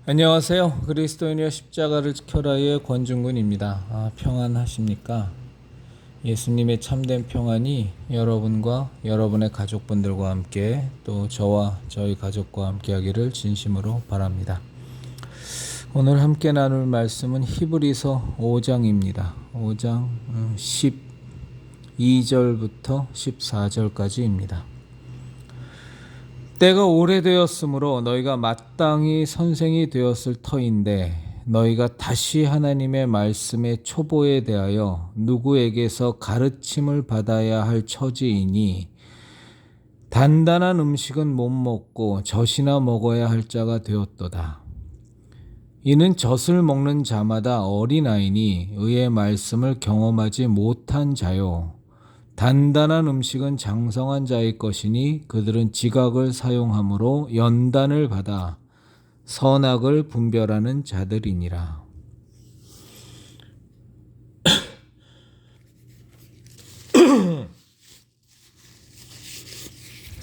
안녕하세요. 그리스도인의 십자가를 지켜라의 권중근입니다. 평안하십니까? 예수님의 참된 평안이 여러분과 여러분의 가족분들과 함께 또 저와 저희 가족과 함께 하기를 진심으로 바랍니다. 오늘 함께 나눌 말씀은 히브리서 5장입니다. 5장 12절부터 14절까지입니다. 때가 오래되었으므로 너희가 마땅히 선생이 되었을 터인데 너희가 다시 하나님의 말씀의 초보에 대하여 누구에게서 가르침을 받아야 할 처지이니 단단한 음식은 못 먹고 젖이나 먹어야 할 자가 되었도다. 이는 젖을 먹는 자마다 어린아이니 의의 말씀을 경험하지 못한 자요. 단단한 음식은 장성한 자의 것이니 그들은 지각을 사용함으로 연단을 받아 선악을 분별하는 자들이니라.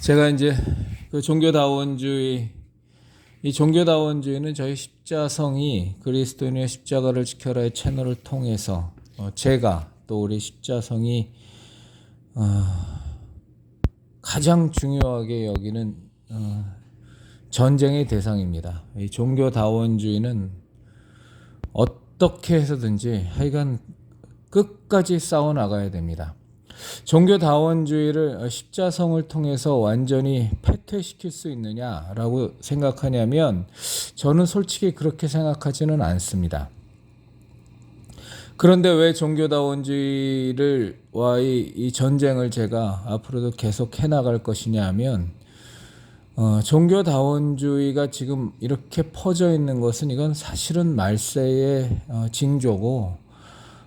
제가 이제 그 종교다원주의, 이 종교다원주의는 저희 십자성이 그리스도인의 십자가를 지켜라의 채널을 통해서 제가 또 우리 십자성이 가장 중요하게 여기는 전쟁의 대상입니다. 이 종교다원주의는 어떻게 해서든지 하여간 끝까지 싸워나가야 됩니다. 종교다원주의를 십자성을 통해서 완전히 패퇴시킬 수 있느냐라고 생각하냐면 저는 솔직히 그렇게 생각하지는 않습니다. 그런데 왜 종교다원주의와의 이 전쟁을 제가 앞으로도 계속 해나갈 것이냐 하면 종교다원주의가 지금 이렇게 퍼져 있는 것은 이건 사실은 말세의 징조고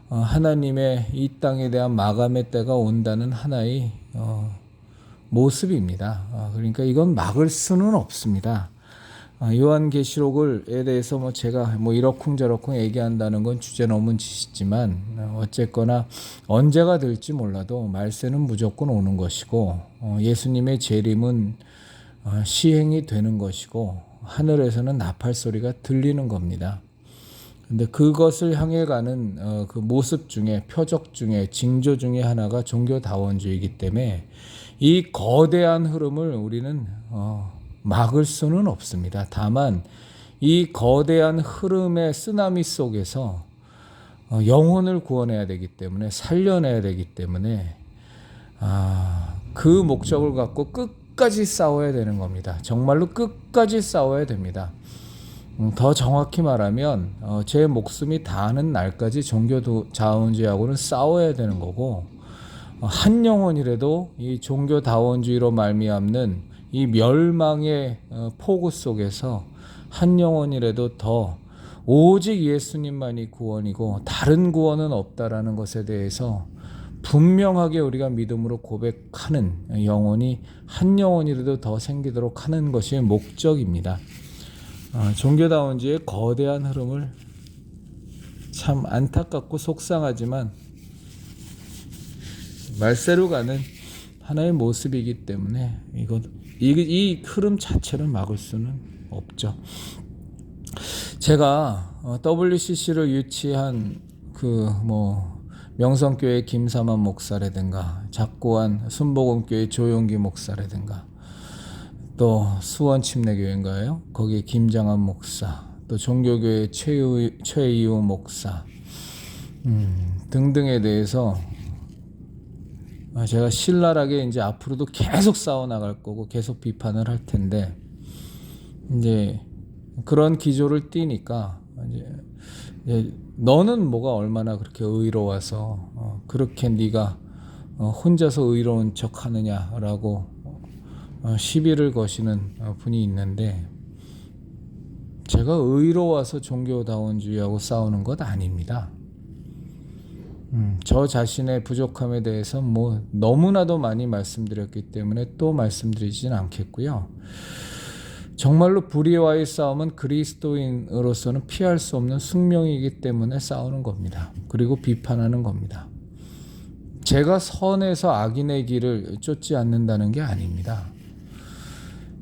하나님의 이 땅에 대한 마감의 때가 온다는 하나의 모습입니다. 그러니까 이건 막을 수는 없습니다. 요한계시록에 대해서 제가 이러쿵저러쿵 얘기한다는 건 주제 넘은 짓이지만 어쨌거나 언제가 될지 몰라도 말세는 무조건 오는 것이고 예수님의 재림은 시행이 되는 것이고 하늘에서는 나팔 소리가 들리는 겁니다. 근데 그것을 향해 가는 그 모습 중에 표적 중에 징조 중에 하나가 종교다원주의이기 때문에 이 거대한 흐름을 우리는 막을 수는 없습니다. 다만 이 거대한 흐름의 쓰나미 속에서 영혼을 구원해야 되기 때문에 살려내야 되기 때문에 그 목적을 갖고 끝까지 싸워야 되는 겁니다. 정말로 끝까지 싸워야 됩니다. 더 정확히 말하면 제 목숨이 다하는 날까지 종교다원주의하고는 싸워야 되는 거고 한 영혼이라도 이 종교다원주의로 말미암는 이 멸망의 폭우 속에서 한 영혼이라도 더 오직 예수님만이 구원이고 다른 구원은 없다라는 것에 대해서 분명하게 우리가 믿음으로 고백하는 영혼이 한 영혼이라도 더 생기도록 하는 것이 목적입니다. 종교다원주의의 거대한 흐름을 참 안타깝고 속상하지만 말세로 가는 하나의 모습이기 때문에 이 흐름 자체를 막을 수는 없죠. 제가 WCC를 유치한 명성교회 김사만 목사라든가 작고한 순복음교회 조용기 목사라든가 또 수원침례교회인가요? 거기 김장한 목사, 또 종교교회 최이우 목사 등등에 대해서 제가 신랄하게 이제 앞으로도 계속 싸워 나갈 거고 계속 비판을 할 텐데 이제 그런 기조를 띠니까 이제 너는 뭐가 얼마나 그렇게 의로워서 그렇게 네가 혼자서 의로운 척 하느냐라고 시비를 거시는 분이 있는데 제가 의로워서 종교다원주의하고 싸우는 것 아닙니다. 저 자신의 부족함에 대해서 너무나도 많이 말씀드렸기 때문에 또 말씀드리진 않겠고요. 정말로 불의와의 싸움은 그리스도인으로서는 피할 수 없는 숙명이기 때문에 싸우는 겁니다. 그리고 비판하는 겁니다. 제가 선에서 악인의 길을 쫓지 않는다는 게 아닙니다.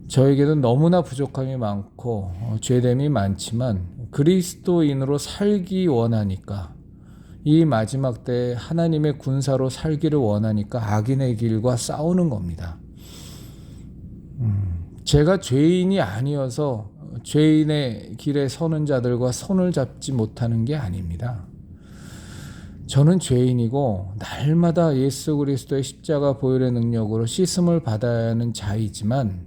저에게도 너무나 부족함이 많고 죄됨이 많지만 그리스도인으로 살기 원하니까, 이 마지막 때에 하나님의 군사로 살기를 원하니까 악인의 길과 싸우는 겁니다. 제가 죄인이 아니어서 죄인의 길에 서는 자들과 손을 잡지 못하는 게 아닙니다. 저는 죄인이고 날마다 예수 그리스도의 십자가 보혈의 능력으로 씻음을 받아야 하는 자이지만,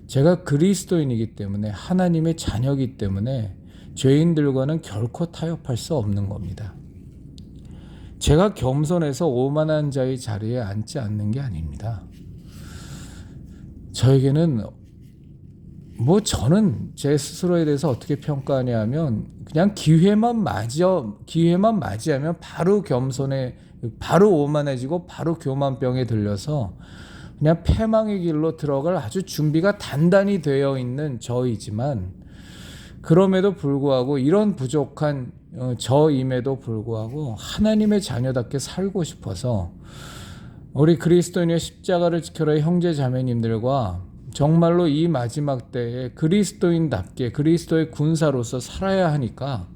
제가 그리스도인이기 때문에, 하나님의 자녀이기 때문에 죄인들과는 결코 타협할 수 없는 겁니다. 제가 겸손해서 오만한 자의 자리에 앉지 않는 게 아닙니다. 저에게는 저는 제 스스로에 대해서 어떻게 평가하냐 하면, 그냥 기회만 맞이하면 바로 바로 오만해지고 바로 교만병에 들려서 그냥 패망의 길로 들어갈 아주 준비가 단단히 되어 있는 저이지만, 그럼에도 불구하고 이런 부족한 저임에도 불구하고 하나님의 자녀답게 살고 싶어서 우리 그리스도인의 십자가를 지켜라의 형제 자매님들과 정말로 이 마지막 때에 그리스도인답게 그리스도의 군사로서 살아야 하니까,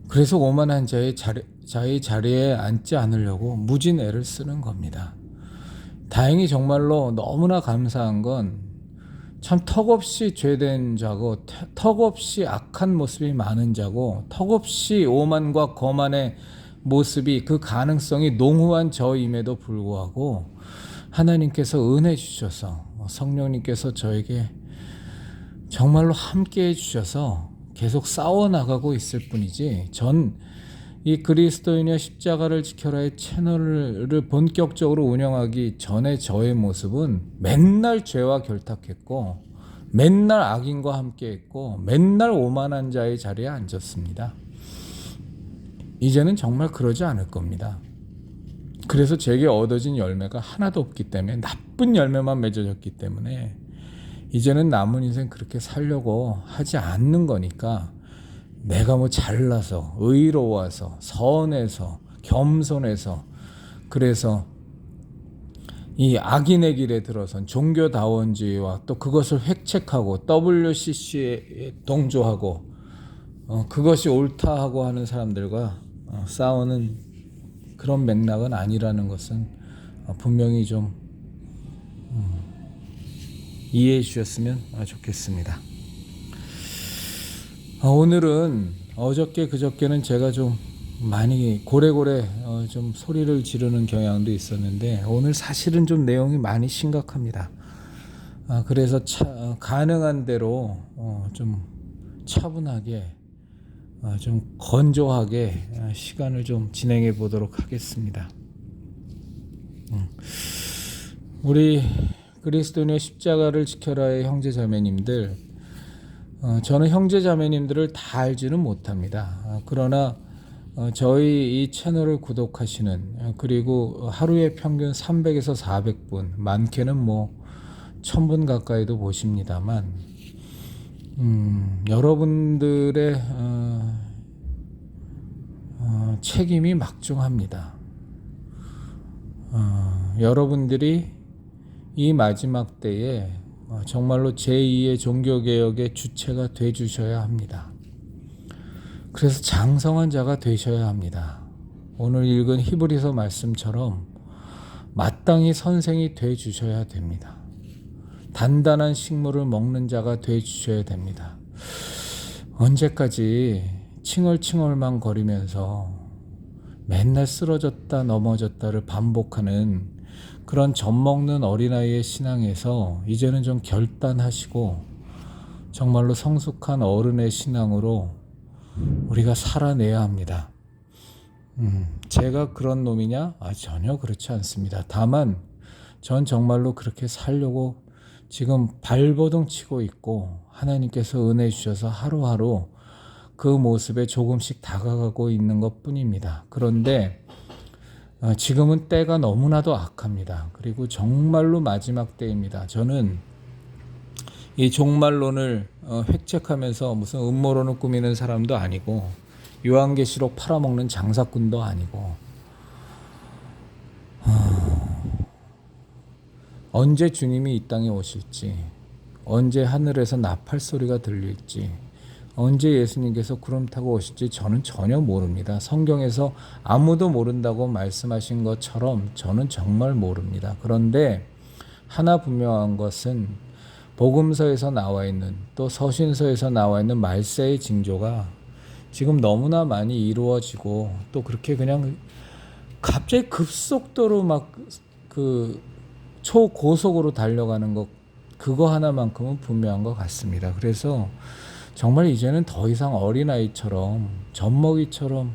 그래서 오만한 자의 자리에 앉지 않으려고 무진 애를 쓰는 겁니다. 다행히 정말로 너무나 감사한 건, 참 턱없이 죄된 자고 턱없이 악한 모습이 많은 자고 턱없이 오만과 거만의 모습이, 그 가능성이 농후한 저임에도 불구하고 하나님께서 은혜 주셔서, 성령님께서 저에게 정말로 함께 해주셔서 계속 싸워나가고 있을 뿐이지, 전 이 그리스도인의 십자가를 지켜라의 채널을 본격적으로 운영하기 전에 저의 모습은 맨날 죄와 결탁했고, 맨날 악인과 함께했고, 맨날 오만한 자의 자리에 앉았습니다. 이제는 정말 그러지 않을 겁니다. 그래서 제게 얻어진 열매가 하나도 없기 때문에, 나쁜 열매만 맺어졌기 때문에 이제는 남은 인생 그렇게 살려고 하지 않는 거니까, 내가 잘나서 의로워서 선해서 겸손해서, 그래서 이 악인의 길에 들어선 종교다원주의와 또 그것을 획책하고 WCC에 동조하고 그것이 옳다 하고 하는 사람들과 싸우는 그런 맥락은 아니라는 것은 분명히 좀 이해해 주셨으면 좋겠습니다. 오늘은 어저께 그저께는 제가 좀 많이 고래고래 좀 소리를 지르는 경향도 있었는데, 오늘 사실은 좀 내용이 많이 심각합니다. 그래서 가능한 대로 좀 차분하게, 좀 건조하게 시간을 좀 진행해 보도록 하겠습니다. 우리 그리스도인의 십자가를 지켜라의 형제 자매님들, 저는 형제 자매님들을 다 알지는 못합니다. 그러나 저희 이 채널을 구독하시는, 그리고 하루에 평균 300에서 400분, 많게는 1000분 가까이도 보십니다만, 여러분들의 책임이 막중합니다. 여러분들이 이 마지막 때에 정말로 제2의 종교개혁의 주체가 되주셔야 합니다. 그래서 장성한 자가 되셔야 합니다. 오늘 읽은 히브리서 말씀처럼 마땅히 선생이 되주셔야 됩니다. 단단한 식물을 먹는 자가 되주셔야 됩니다. 언제까지 칭얼칭얼만 거리면서 맨날 쓰러졌다 넘어졌다를 반복하는 그런 젖먹는 어린아이의 신앙에서 이제는 좀 결단하시고 정말로 성숙한 어른의 신앙으로 우리가 살아내야 합니다. 제가 그런 놈이냐? 전혀 그렇지 않습니다. 다만 전 정말로 그렇게 살려고 지금 발버둥 치고 있고, 하나님께서 은혜 주셔서 하루하루 그 모습에 조금씩 다가가고 있는 것 뿐입니다. 그런데 지금은 때가 너무나도 악합니다. 그리고 정말로 마지막 때입니다. 저는 이 종말론을 획책하면서 무슨 음모론을 꾸미는 사람도 아니고, 요한계시록 팔아먹는 장사꾼도 아니고, 언제 주님이 이 땅에 오실지, 언제 하늘에서 나팔 소리가 들릴지, 언제 예수님께서 구름 타고 오실지 저는 전혀 모릅니다. 성경에서 아무도 모른다고 말씀하신 것처럼 저는 정말 모릅니다. 그런데 하나 분명한 것은 복음서에서 나와 있는, 또 서신서에서 나와 있는 말세의 징조가 지금 너무나 많이 이루어지고, 또 그렇게 그냥 갑자기 급속도로 막 그 초고속으로 달려가는 것, 그거 하나만큼은 분명한 것 같습니다. 그래서 정말 이제는 더 이상 어린아이처럼 젖먹이처럼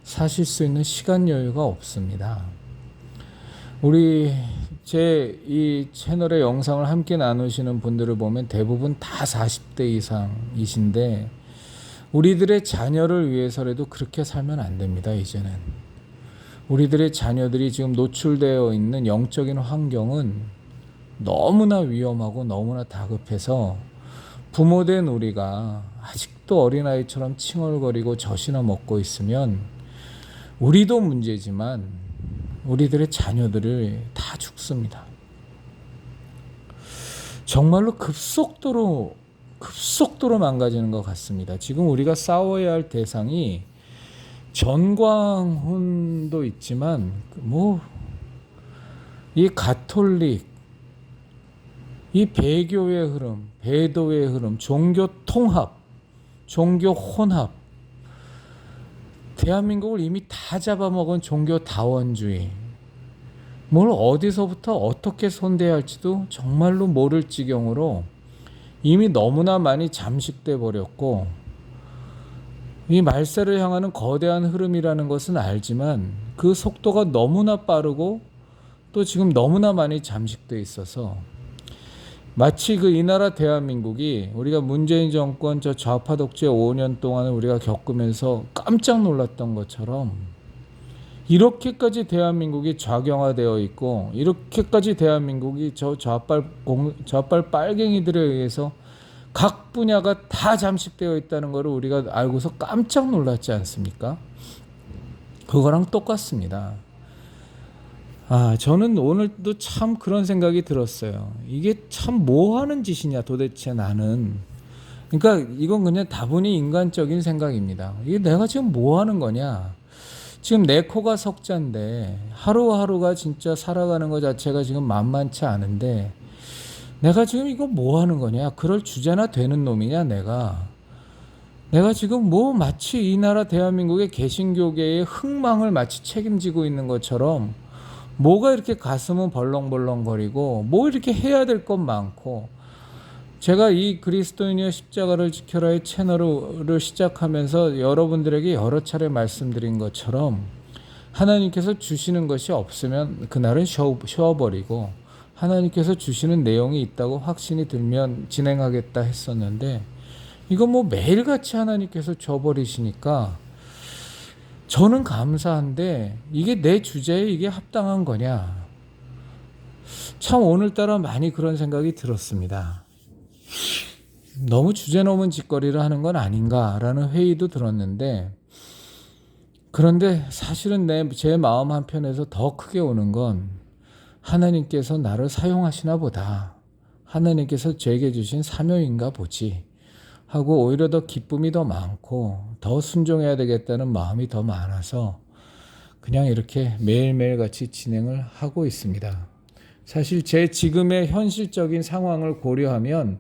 사실 수 있는 시간 여유가 없습니다. 우리 제 이 채널의 영상을 함께 나누시는 분들을 보면 대부분 다 40대 이상이신데, 우리들의 자녀를 위해서라도 그렇게 살면 안 됩니다. 이제는 우리들의 자녀들이 지금 노출되어 있는 영적인 환경은 너무나 위험하고 너무나 다급해서 부모된 우리가 아직도 어린아이처럼 칭얼거리고 젖이나 먹고 있으면 우리도 문제지만 우리들의 자녀들을 다 죽습니다. 정말로 급속도로 망가지는 것 같습니다. 지금 우리가 싸워야 할 대상이 전광훈도 있지만 이 가톨릭, 이 배교의 흐름, 배도의 흐름, 종교 통합, 종교 혼합, 대한민국을 이미 다 잡아먹은 종교 다원주의, 뭘 어디서부터 어떻게 손대야 할지도 정말로 모를 지경으로 이미 너무나 많이 잠식돼 버렸고, 이 말세를 향하는 거대한 흐름이라는 것은 알지만 그 속도가 너무나 빠르고 또 지금 너무나 많이 잠식돼 있어서 마치 이 나라 대한민국이 우리가 문재인 정권 저 좌파 독재 5년 동안을 우리가 겪으면서 깜짝 놀랐던 것처럼, 이렇게까지 대한민국이 좌경화되어 있고 이렇게까지 대한민국이 저 좌빨 빨갱이들에 의해서 각 분야가 다 잠식되어 있다는 것을 우리가 알고서 깜짝 놀랐지 않습니까? 그거랑 똑같습니다. 저는 오늘도 참 그런 생각이 들었어요. 이게 참 뭐 하는 짓이냐 도대체 나는. 그러니까 이건 그냥 다분히 인간적인 생각입니다. 이게 내가 지금 뭐 하는 거냐. 지금 내 코가 석자인데 하루하루가 진짜 살아가는 것 자체가 지금 만만치 않은데 내가 지금 이거 뭐 하는 거냐. 그럴 주제나 되는 놈이냐 내가 지금 마치 이 나라 대한민국의 개신교계의 흥망을 마치 책임지고 있는 것처럼 뭐가 이렇게 가슴은 벌렁벌렁거리고 뭐 이렇게 해야 될 것 많고, 제가 이 그리스도인이여 십자가를 지켜라의 채널을 시작하면서 여러분들에게 여러 차례 말씀드린 것처럼 하나님께서 주시는 것이 없으면 그날은 쉬어버리고, 하나님께서 주시는 내용이 있다고 확신이 들면 진행하겠다 했었는데, 이거 매일같이 하나님께서 줘버리시니까 저는 감사한데 이게 내 주제에 이게 합당한 거냐. 참 오늘따라 많이 그런 생각이 들었습니다. 너무 주제 넘은 짓거리를 하는 건 아닌가라는 회의도 들었는데, 그런데 사실은 제 마음 한편에서 더 크게 오는 건 하나님께서 나를 사용하시나 보다, 하나님께서 제게 주신 사명인가 보지 하고 오히려 더 기쁨이 더 많고 더 순종해야 되겠다는 마음이 더 많아서 그냥 이렇게 매일매일 같이 진행을 하고 있습니다. 사실 제 지금의 현실적인 상황을 고려하면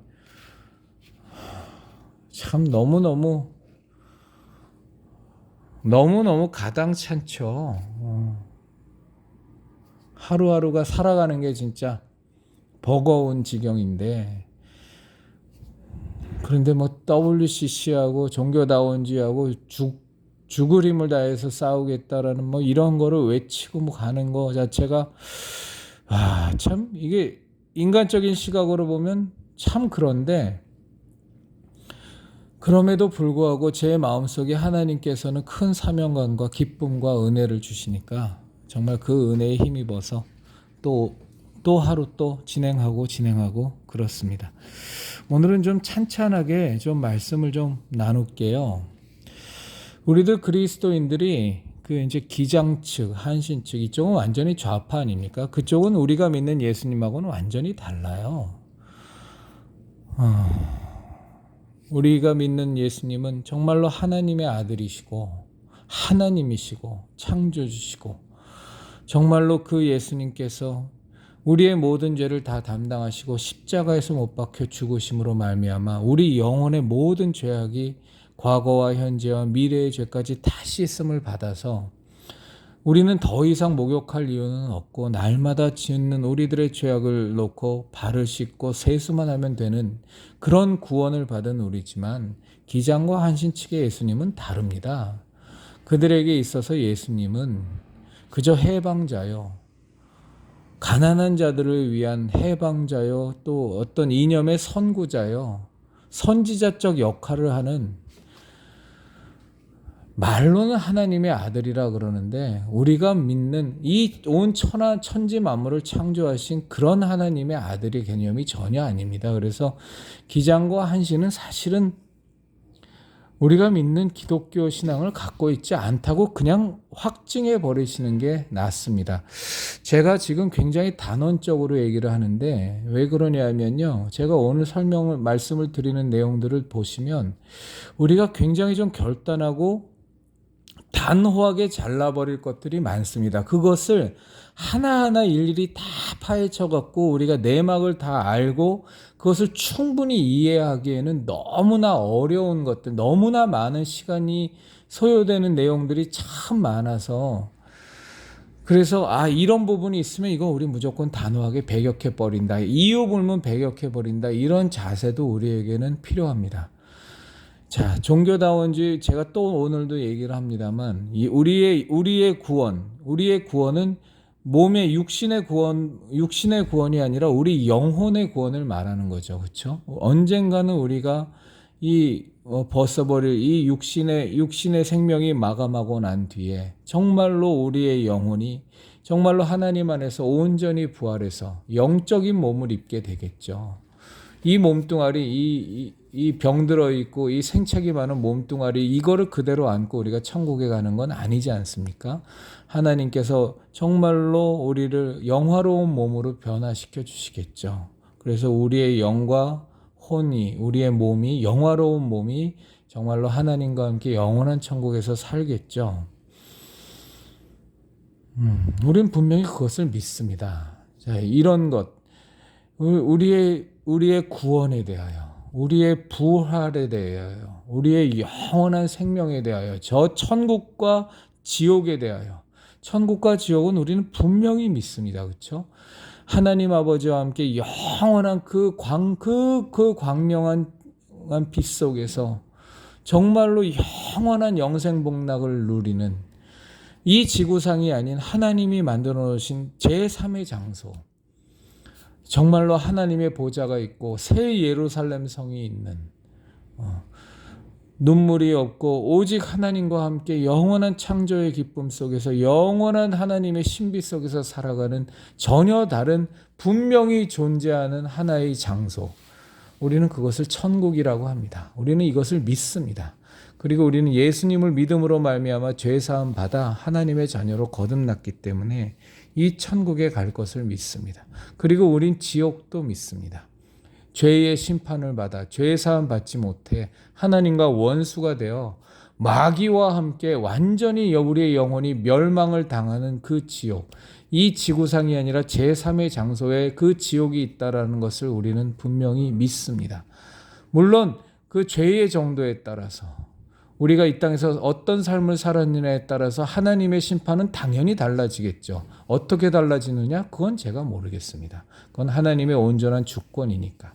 참 너무너무 가당찮죠. 하루하루가 살아가는 게 진짜 버거운 지경인데, 그런데 WCC하고 종교다원주의하고 죽을 힘을 다해서 싸우겠다라는 이런 거를 외치고 가는 거 자체가 참 이게 인간적인 시각으로 보면 참 그런데, 그럼에도 불구하고 제 마음속에 하나님께서는 큰 사명감과 기쁨과 은혜를 주시니까 정말 그 은혜에 힘입어서 또 하루 또 진행하고 그렇습니다. 오늘은 좀 찬찬하게 좀 말씀을 좀 나눌게요. 우리들 그리스도인들이 그 이제 기장 측, 한신 측 이쪽은 완전히 좌파 아닙니까? 그쪽은 우리가 믿는 예수님하고는 완전히 달라요. 우리가 믿는 예수님은 정말로 하나님의 아들이시고 하나님이시고 창조주시고 정말로 그 예수님께서 우리의 모든 죄를 다 담당하시고 십자가에서 못 박혀 죽으심으로 말미암아 우리 영혼의 모든 죄악이 과거와 현재와 미래의 죄까지 다 씻음을 받아서 우리는 더 이상 목욕할 이유는 없고 날마다 짓는 우리들의 죄악을 놓고 발을 씻고 세수만 하면 되는 그런 구원을 받은 우리지만 기장과 한신 측의 예수님은 다릅니다. 그들에게 있어서 예수님은 그저 해방자요, 가난한 자들을 위한 해방자요, 또 어떤 이념의 선구자요, 선지자적 역할을 하는, 말로는 하나님의 아들이라 그러는데 우리가 믿는 이 온 천지 만물을 창조하신 그런 하나님의 아들의 개념이 전혀 아닙니다. 그래서 기장과 한신은 사실은 우리가 믿는 기독교 신앙을 갖고 있지 않다고 그냥 확증해 버리시는 게 낫습니다. 제가 지금 굉장히 단언적으로 얘기를 하는데 왜 그러냐면요. 제가 오늘 말씀을 드리는 내용들을 보시면 우리가 굉장히 좀 결단하고 단호하게 잘라버릴 것들이 많습니다. 그것을 하나하나 일일이 다 파헤쳐 갖고 우리가 내막을 다 알고 그것을 충분히 이해하기에는 너무나 어려운 것들, 너무나 많은 시간이 소요되는 내용들이 참 많아서 그래서 이런 부분이 있으면 이거 우리 무조건 단호하게 배격해 버린다. 이유 불문 배격해 버린다. 이런 자세도 우리에게는 필요합니다. 자, 종교다원주의 제가 또 오늘도 얘기를 합니다만 우리의 구원은 몸의 육신의 구원이 아니라 우리 영혼의 구원을 말하는 거죠. 그렇죠? 언젠가는 우리가 벗어버릴 이 육신의 생명이 마감하고 난 뒤에 정말로 우리의 영혼이 정말로 하나님 안에서 온전히 부활해서 영적인 몸을 입게 되겠죠. 이 몸뚱아리, 이 병들어 있고 이 생착이 많은 몸뚱아리 이거를 그대로 안고 우리가 천국에 가는 건 아니지 않습니까? 하나님께서 정말로 우리를 영화로운 몸으로 변화시켜 주시겠죠. 그래서 우리의 영과 혼이, 우리의 몸이, 영화로운 몸이 정말로 하나님과 함께 영원한 천국에서 살겠죠. 우린 분명히 그것을 믿습니다. 자, 이런 것, 우리의 구원에 대하여, 우리의 부활에 대하여, 우리의 영원한 생명에 대하여, 저 천국과 지옥에 대하여, 천국과 지옥은 우리는 분명히 믿습니다. 그렇죠? 하나님 아버지와 함께 영원한 그 광명한 빛 속에서 정말로 영원한 영생복락을 누리는 이 지구상이 아닌 하나님이 만들어 놓으신 제3의 장소, 정말로 하나님의 보좌가 있고 새 예루살렘 성이 있는 눈물이 없고 오직 하나님과 함께 영원한 창조의 기쁨 속에서 영원한 하나님의 신비 속에서 살아가는 전혀 다른 분명히 존재하는 하나의 장소, 우리는 그것을 천국이라고 합니다. 우리는 이것을 믿습니다. 그리고 우리는 예수님을 믿음으로 말미암아 죄사함 받아 하나님의 자녀로 거듭났기 때문에 이 천국에 갈 것을 믿습니다. 그리고 우린 지옥도 믿습니다. 죄의 심판을 받아 죄사함 받지 못해 하나님과 원수가 되어 마귀와 함께 완전히 우리의 영혼이 멸망을 당하는 그 지옥, 이 지구상이 아니라 제3의 장소에 그 지옥이 있다라는 것을 우리는 분명히 믿습니다. 물론 그 죄의 정도에 따라서 우리가 이 땅에서 어떤 삶을 살았느냐에 따라서 하나님의 심판은 당연히 달라지겠죠. 어떻게 달라지느냐? 그건 제가 모르겠습니다. 그건 하나님의 온전한 주권이니까.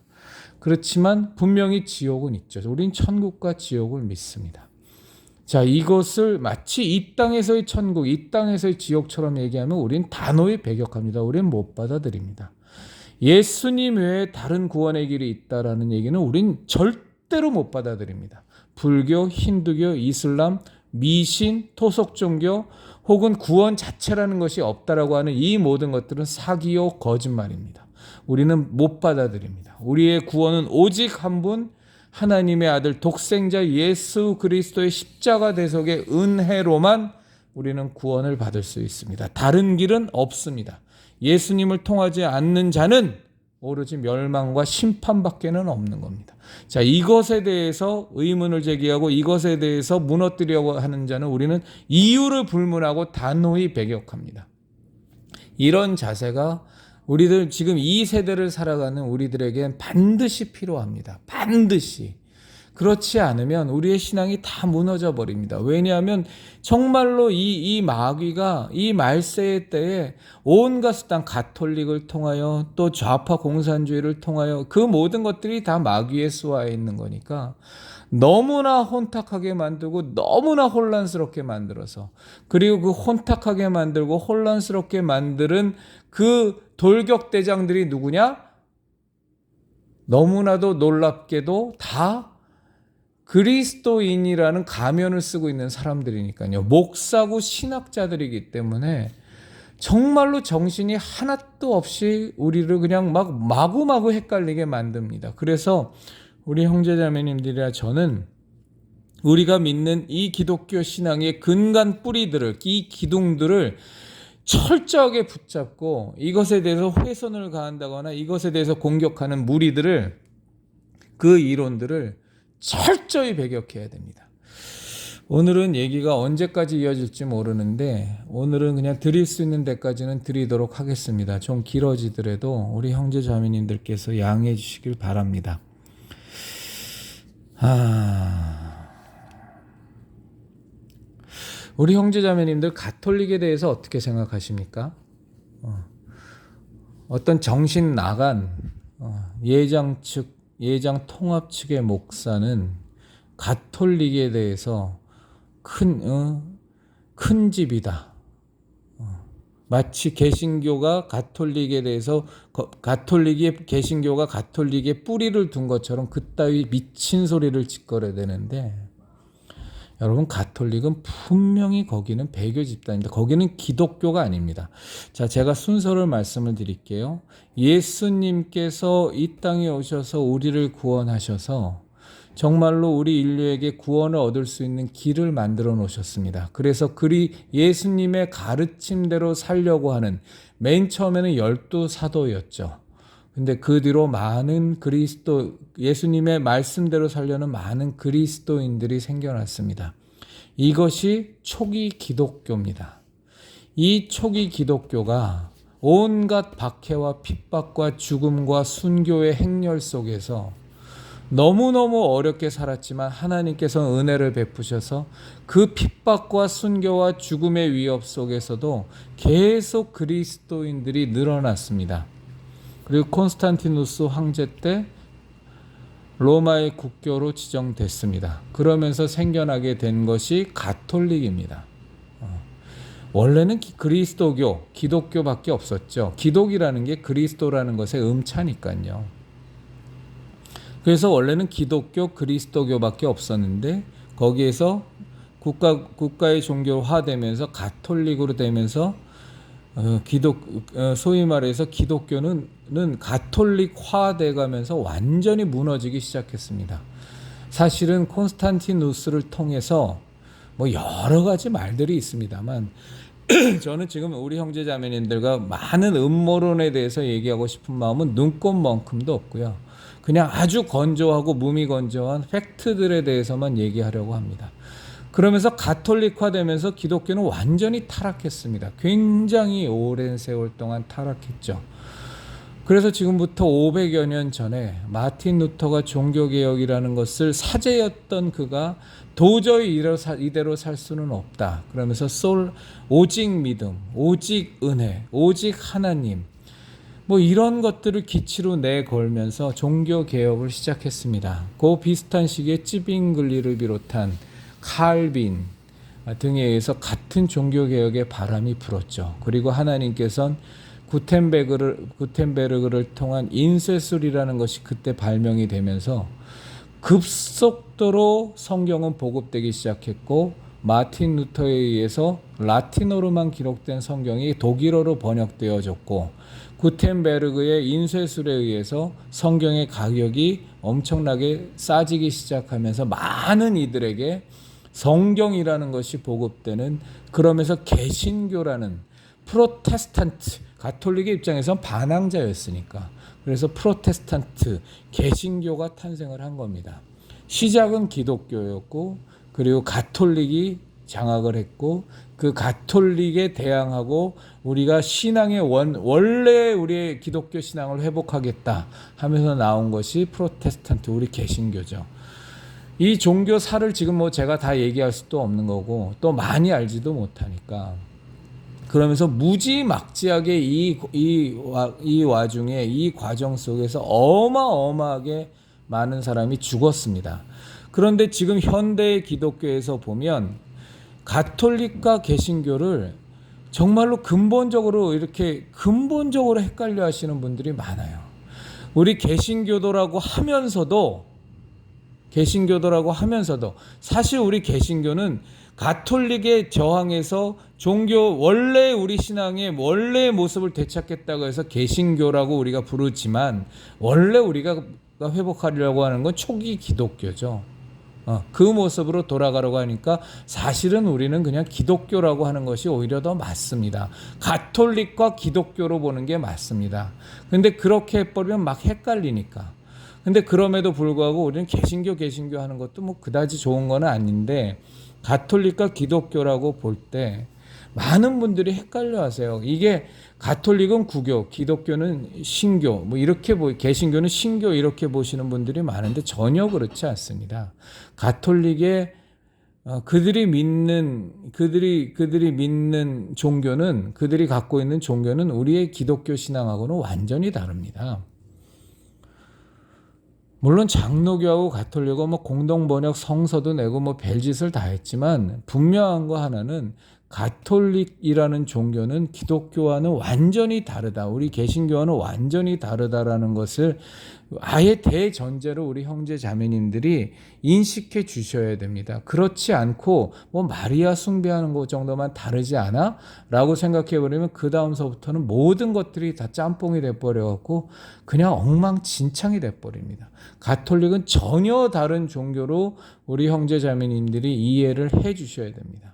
그렇지만 분명히 지옥은 있죠. 우린 천국과 지옥을 믿습니다. 자, 이것을 마치 이 땅에서의 천국, 이 땅에서의 지옥처럼 얘기하면 우린 단호히 배격합니다. 우린 못 받아들입니다. 예수님 외에 다른 구원의 길이 있다라는 얘기는 우린 절대로 못 받아들입니다. 불교, 힌두교, 이슬람, 미신, 토속종교 혹은 구원 자체라는 것이 없다라고 하는 이 모든 것들은 사기요 거짓말입니다. 우리는 못 받아들입니다. 우리의 구원은 오직 한 분, 하나님의 아들 독생자 예수 그리스도의 십자가 대속의 은혜로만 우리는 구원을 받을 수 있습니다. 다른 길은 없습니다. 예수님을 통하지 않는 자는 오로지 멸망과 심판밖에는 없는 겁니다. 자, 이것에 대해서 의문을 제기하고 이것에 대해서 무너뜨리려고 하는 자는 우리는 이유를 불문하고 단호히 배격합니다. 이런 자세가 우리들 지금 이 세대를 살아가는 우리들에겐 반드시 필요합니다. 반드시. 그렇지 않으면 우리의 신앙이 다 무너져 버립니다. 왜냐하면 정말로 이 마귀가 이 말세의 때에 온갖 수단 가톨릭을 통하여 또 좌파 공산주의를 통하여 그 모든 것들이 다 마귀의 수하에 있는 거니까 너무나 혼탁하게 만들고 너무나 혼란스럽게 만들어서 그리고 그 혼탁하게 만들고 혼란스럽게 만드는 그 돌격대장들이 누구냐? 너무나도 놀랍게도 다 그리스도인이라는 가면을 쓰고 있는 사람들이니까요. 목사고 신학자들이기 때문에 정말로 정신이 하나도 없이 우리를 그냥 막 마구마구 헷갈리게 만듭니다. 그래서 우리 형제자매님들이라 저는 우리가 믿는 이 기독교 신앙의 근간 뿌리들을, 이 기둥들을 철저하게 붙잡고 이것에 대해서 훼손을 가한다거나 이것에 대해서 공격하는 무리들을, 그 이론들을 철저히 배격해야 됩니다. 오늘은 얘기가 언제까지 이어질지 모르는데 오늘은 그냥 드릴 수 있는 데까지는 드리도록 하겠습니다. 좀 길어지더라도 우리 형제 자매님들께서 양해해 주시길 바랍니다. 우리 형제 자매님들 가톨릭에 대해서 어떻게 생각하십니까? 어떤 정신 나간 예장 통합 측의 목사는 가톨릭에 대해서 큰 집이다. 마치 개신교가 가톨릭에 대해서 개신교가 가톨릭에 뿌리를 둔 것처럼 그따위 미친 소리를 짓거려야 되는데, 여러분, 가톨릭은 분명히 거기는 배교 집단입니다. 거기는 기독교가 아닙니다. 자, 제가 순서를 말씀을 드릴게요. 예수님께서 이 땅에 오셔서 우리를 구원하셔서 정말로 우리 인류에게 구원을 얻을 수 있는 길을 만들어 놓으셨습니다. 그래서 예수님의 가르침대로 살려고 하는, 맨 처음에는 12 사도였죠. 근데 그 뒤로 많은 예수님의 말씀대로 살려는 많은 그리스도인들이 생겨났습니다. 이것이 초기 기독교입니다. 이 초기 기독교가 온갖 박해와 핍박과 죽음과 순교의 행렬 속에서 너무너무 어렵게 살았지만 하나님께서 은혜를 베푸셔서 그 핍박과 순교와 죽음의 위협 속에서도 계속 그리스도인들이 늘어났습니다. 그리고 콘스탄티누스 황제 때 로마의 국교로 지정됐습니다. 그러면서 생겨나게 된 것이 가톨릭입니다. 원래는 그리스도교, 기독교밖에 없었죠. 기독이라는 게 그리스도라는 것의 음차니까요. 그래서 원래는 기독교, 그리스도교밖에 없었는데 거기에서 국가의 종교화되면서 가톨릭으로 되면서 소위 말해서 기독교는 가톨릭화돼 가면서 완전히 무너지기 시작했습니다. 사실은 콘스탄티누스를 통해서 여러 가지 말들이 있습니다만 저는 지금 우리 형제 자매님들과 많은 음모론에 대해서 얘기하고 싶은 마음은 눈꼽만큼도 없고요. 그냥 아주 건조하고 무미건조한 팩트들에 대해서만 얘기하려고 합니다. 그러면서 가톨릭화되면서 기독교는 완전히 타락했습니다. 굉장히 오랜 세월 동안 타락했죠. 그래서 지금부터 500여 년 전에 마틴 루터가 종교개혁이라는 것을 사제였던 그가 도저히 이대로 살 수는 없다. 그러면서 오직 믿음, 오직 은혜, 오직 하나님, 이런 것들을 기치로 내걸면서 종교개혁을 시작했습니다. 그 비슷한 시기에 찌빙글리를 비롯한 칼빈 등에 의해서 같은 종교개혁의 바람이 불었죠. 그리고 하나님께서는 구텐베르그를 통한 인쇄술이라는 것이 그때 발명이 되면서 급속도로 성경은 보급되기 시작했고, 마틴 루터에 의해서 라틴어로만 기록된 성경이 독일어로 번역되어졌고, 구텐베르그의 인쇄술에 의해서 성경의 가격이 엄청나게 싸지기 시작하면서 많은 이들에게 성경이라는 것이 보급되는, 그러면서 개신교라는 프로테스탄트, 가톨릭의 입장에선 반항자였으니까, 그래서 프로테스탄트 개신교가 탄생을 한 겁니다. 시작은 기독교였고, 그리고 가톨릭이 장악을 했고, 그 가톨릭에 대항하고 우리가 신앙의 원래 우리의 기독교 신앙을 회복하겠다 하면서 나온 것이 프로테스탄트, 우리 개신교죠. 이 종교사를 지금 뭐 제가 다 얘기할 수도 없는 거고, 또 많이 알지도 못하니까. 그러면서 무지막지하게 이 와중에, 이 과정 속에서 어마어마하게 많은 사람이 죽었습니다. 그런데 지금 현대의 기독교에서 보면 가톨릭과 개신교를 정말로 근본적으로 헷갈려 하시는 분들이 많아요. 우리 개신교도라고 하면서도 사실 우리 개신교는 가톨릭에 저항해서 원래 우리 신앙의 원래의 모습을 되찾겠다고 해서 개신교라고 우리가 부르지만, 원래 우리가 회복하려고 하는 건 초기 기독교죠. 그 모습으로 돌아가려고 하니까 사실은 우리는 그냥 기독교라고 하는 것이 오히려 더 맞습니다. 가톨릭과 기독교로 보는 게 맞습니다. 근데 그렇게 해버리면 막 헷갈리니까. 근데 그럼에도 불구하고 우리는 개신교 하는 것도 뭐 그다지 좋은 건 아닌데, 가톨릭과 기독교라고 볼 때 많은 분들이 헷갈려 하세요. 이게 가톨릭은 구교, 기독교는 신교, 뭐 이렇게 개신교는 신교 이렇게 보시는 분들이 많은데 전혀 그렇지 않습니다. 가톨릭의 그들이 믿는 종교는, 그들이 갖고 있는 종교는 우리의 기독교 신앙하고는 완전히 다릅니다. 물론 장로교하고 가톨릭은 뭐 공동 번역 성서도 내고 뭐 별짓을 다 했지만, 분명한 거 하나는 가톨릭이라는 종교는 기독교와는 완전히 다르다, 우리 개신교와는 완전히 다르다라는 것을 아예 대전제로 우리 형제 자매님들이 인식해 주셔야 됩니다. 그렇지 않고 뭐 마리아 숭배하는 것 정도만 다르지 않아? 라고 생각해 버리면 그 다음서부터는 모든 것들이 다 짬뽕이 돼버려갖고 그냥 엉망진창이 돼버립니다. 가톨릭은 전혀 다른 종교로 우리 형제 자매님들이 이해를 해 주셔야 됩니다.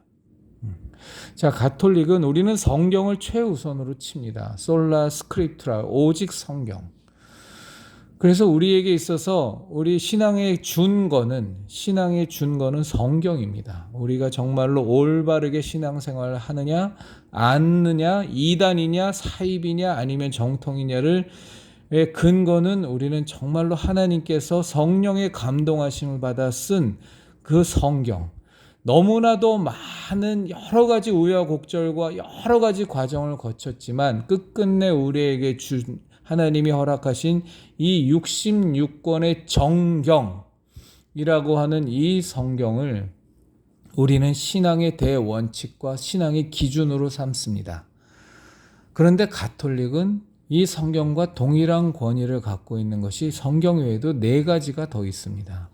자, 가톨릭은 우리는 성경을 최우선으로 칩니다. 솔라 스크립투라, 오직 성경. 그래서 우리에게 있어서 우리 신앙의 준거는 성경입니다. 우리가 정말로 올바르게 신앙생활을 하느냐, 않느냐, 이단이냐, 사입이냐, 아니면 정통이냐를 근거는 우리는 정말로 하나님께서 성령의 감동하심을 받아 쓴 그 성경. 너무나도 많은 여러 가지 우여곡절과 여러 가지 과정을 거쳤지만 끝끝내 우리에게 준 하나님이 허락하신 이 66권의 정경이라고 하는 이 성경을 우리는 신앙의 대원칙과 신앙의 기준으로 삼습니다. 그런데 가톨릭은 이 성경과 동일한 권위를 갖고 있는 것이 성경 외에도 4가지가 더 있습니다.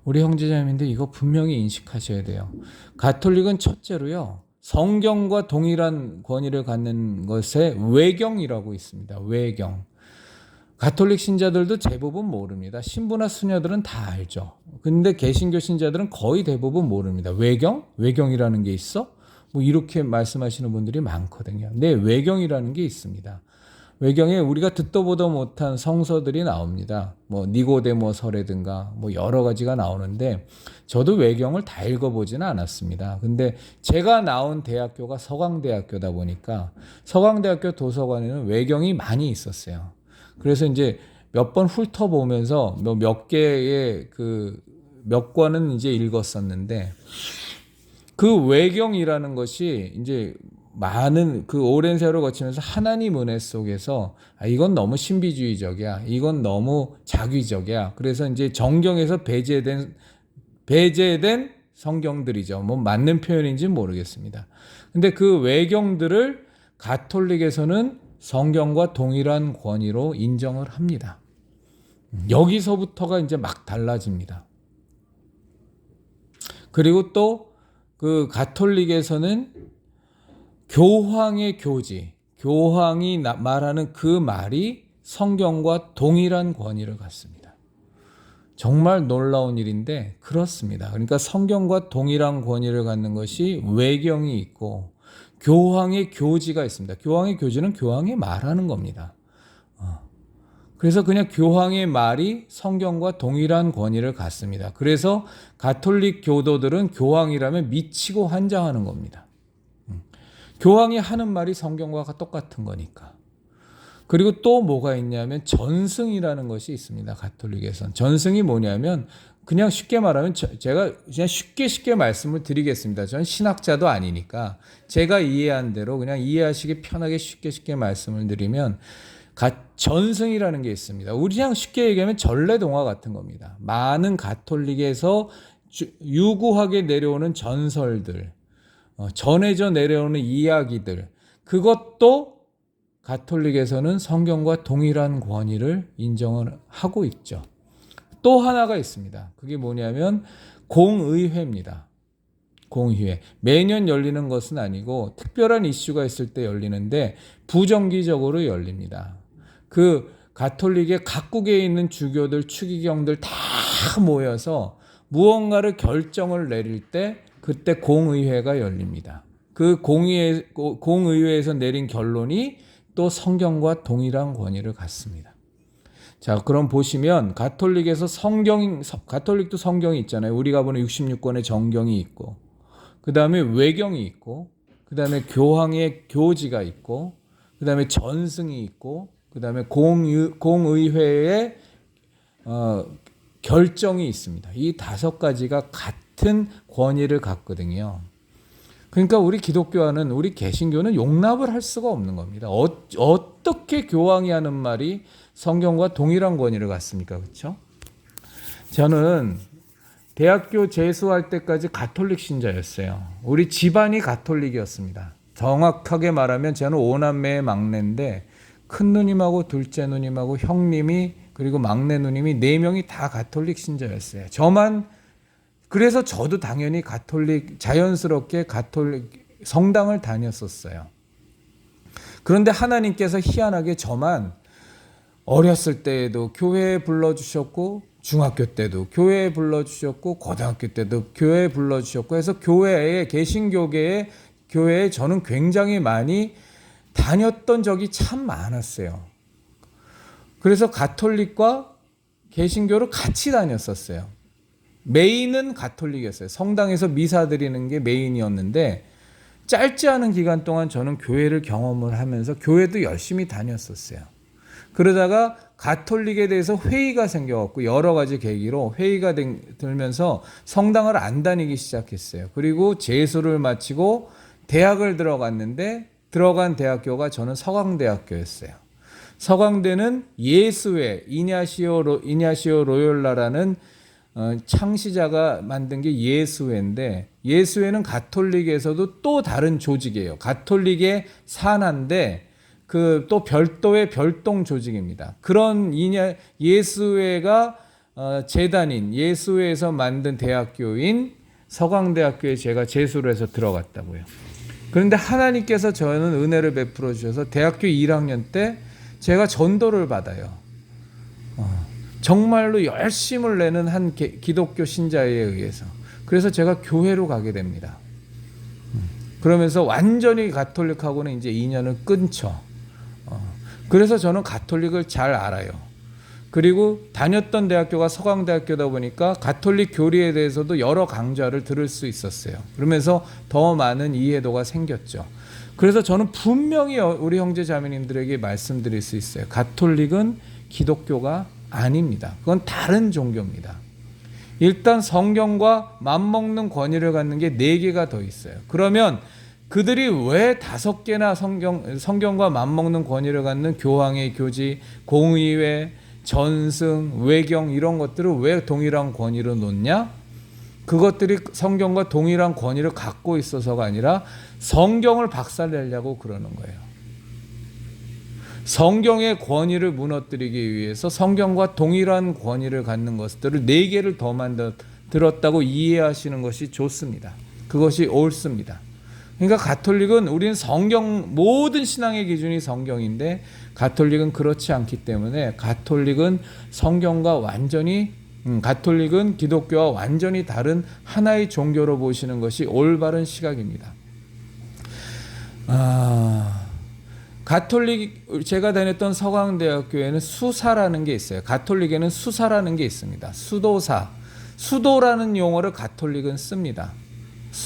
우리 형제자매님들 이거 분명히 인식하셔야 돼요. 가톨릭은 첫째로요, 성경과 동일한 권위를 갖는 것에 외경이라고 있습니다. 외경. 가톨릭 신자들도 대부분 모릅니다. 신부나 수녀들은 다 알죠. 근데 개신교 신자들은 거의 대부분 모릅니다. 외경? 외경이라는 게 있어? 뭐 이렇게 말씀하시는 분들이 많거든요. 네, 외경이라는 게 있습니다. 외경에 우리가 듣도 보도 못한 성서들이 나옵니다. 뭐 니고데모서라든가 뭐 여러 가지가 나오는데, 저도 외경을 다 읽어보지는 않았습니다. 근데 제가 나온 대학교가 서강대학교다 보니까 서강대학교 도서관에는 외경이 많이 있었어요. 그래서 이제 몇 번 훑어보면서 몇 개의 몇 권은 이제 읽었었는데, 그 외경이라는 것이 이제 많은 오랜 세월을 거치면서 하나님 은혜 속에서 이건 너무 신비주의적이야, 이건 너무 자기적이야, 그래서 이제 정경에서 배제된 성경들이죠. 뭐 맞는 표현인지는 모르겠습니다. 근데 그 외경들을 가톨릭에서는 성경과 동일한 권위로 인정을 합니다. 여기서부터가 이제 막 달라집니다. 그리고 또 그 가톨릭에서는 교황의 교지, 교황이 말하는 그 말이 성경과 동일한 권위를 갖습니다. 정말 놀라운 일인데 그렇습니다. 그러니까 성경과 동일한 권위를 갖는 것이 외경이 있고 교황의 교지가 있습니다. 교황의 교지는 교황이 말하는 겁니다. 그래서 그냥 교황의 말이 성경과 동일한 권위를 갖습니다. 그래서 가톨릭 교도들은 교황이라면 미치고 환장하는 겁니다. 교황이 하는 말이 성경과 똑같은 거니까. 그리고 또 뭐가 있냐면 전승이라는 것이 있습니다. 가톨릭에선. 전승이 뭐냐면 그냥 쉽게 말하면 제가 그냥 쉽게 말씀을 드리겠습니다. 저는 신학자도 아니니까 제가 이해한 대로 그냥 이해하시기 편하게 쉽게 말씀을 드리면 전승이라는 게 있습니다. 우리 그냥 쉽게 얘기하면 전래동화 같은 겁니다. 많은 가톨릭에서 유구하게 내려오는 전설들, 전해져 내려오는 이야기들, 그것도 가톨릭에서는 성경과 동일한 권위를 인정을 하고 있죠. 또 하나가 있습니다. 그게 뭐냐면 공의회입니다. 공의회. 매년 열리는 것은 아니고 특별한 이슈가 있을 때 열리는데 부정기적으로 열립니다. 그 가톨릭의 각국에 있는 주교들, 추기경들 다 모여서 무언가를 결정을 내릴 때 그때 공의회가 열립니다. 그 공의회에서 내린 결론이 또 성경과 동일한 권위를 갖습니다. 자, 그럼 보시면 가톨릭에서 가톨릭도 성경이 있잖아요. 우리가 보는 66권의 정경이 있고, 그 다음에 외경이 있고, 그 다음에 교황의 교지가 있고, 그 다음에 전승이 있고, 그 다음에 공의회의 결정이 있습니다. 이 5가지가 같은 권위를 갖거든요. 그러니까 우리 기독교와는, 우리 개신교는 용납을 할 수가 없는 겁니다. 어떻게 교황이 하는 말이 성경과 동일한 권위를 갖습니까? 그렇죠? 저는 대학교 재수할 때까지 가톨릭 신자였어요. 우리 집안이 가톨릭이었습니다. 정확하게 말하면 저는 5남매의 막내인데 큰 누님하고 둘째 누님하고 형님이 그리고 막내 누님이 4명이 다 가톨릭 신자였어요. 그래서 저도 당연히 자연스럽게 가톨릭 성당을 다녔었어요. 그런데 하나님께서 희한하게 저만 어렸을 때에도 교회에 불러주셨고, 중학교 때도 교회에 불러주셨고, 고등학교 때도 교회에 불러주셨고 해서 개신교계의 교회에 저는 굉장히 많이 다녔던 적이 참 많았어요. 그래서 가톨릭과 개신교를 같이 다녔었어요. 메인은 가톨릭이었어요. 성당에서 미사 드리는 게 메인이었는데 짧지 않은 기간 동안 저는 교회를 경험을 하면서 교회도 열심히 다녔었어요. 그러다가 가톨릭에 대해서 회의가 생겨갖고 여러 가지 계기로 회의가 들면서 성당을 안 다니기 시작했어요. 그리고 재수를 마치고 대학을 들어갔는데 들어간 대학교가 저는 서강대학교였어요. 서강대는 예수회, 이냐시오 로욜라라는 창시자가 만든 게 예수회인데 예수회는 가톨릭에서도 또 다른 조직이에요. 가톨릭의 산하인데 그 또 별도의 별동 조직입니다. 그런 예수회가 재단인 예수회에서 만든 대학교인 서강대학교에 제가 재수를 해서 들어갔다고요. 그런데 하나님께서 저는 은혜를 베풀어 주셔서 대학교 1학년 때 제가 전도를 받아요. 정말로 열심을 내는 한 기독교 신자에 의해서. 그래서 제가 교회로 가게 됩니다. 그러면서 완전히 가톨릭하고는 이제 인연을 끊죠. 그래서 저는 가톨릭을 잘 알아요. 그리고 다녔던 대학교가 서강대학교다 보니까 가톨릭 교리에 대해서도 여러 강좌를 들을 수 있었어요. 그러면서 더 많은 이해도가 생겼죠. 그래서 저는 분명히 우리 형제 자매님들에게 말씀드릴 수 있어요. 가톨릭은 기독교가 아닙니다. 그건 다른 종교입니다. 일단 성경과 맞먹는 권위를 갖는 게 4개가 더 있어요. 그러면 그들이 왜 5개나 성경과 맞먹는 권위를 갖는 교황의 교지, 공의회, 전승, 외경 이런 것들을 왜 동일한 권위로 놓냐? 그것들이 성경과 동일한 권위를 갖고 있어서가 아니라 성경을 박살내려고 그러는 거예요. 성경의 권위를 무너뜨리기 위해서 성경과 동일한 권위를 갖는 것들을 4개를 더 만들었다고 이해하시는 것이 좋습니다. 그것이 옳습니다. 그러니까 가톨릭은 우리는 모든 신앙의 기준이 성경인데 가톨릭은 그렇지 않기 때문에 가톨릭은 성경과 완전히 가톨릭은 기독교와 완전히 다른 하나의 종교로 보시는 것이 올바른 시각입니다. 가톨릭, 제가 다녔던 서강대학교에는 수사라는 게 있어요. 가톨릭에는 수사라는 게 있습니다. 수도사, 수도라는 용어를 가톨릭은 씁니다.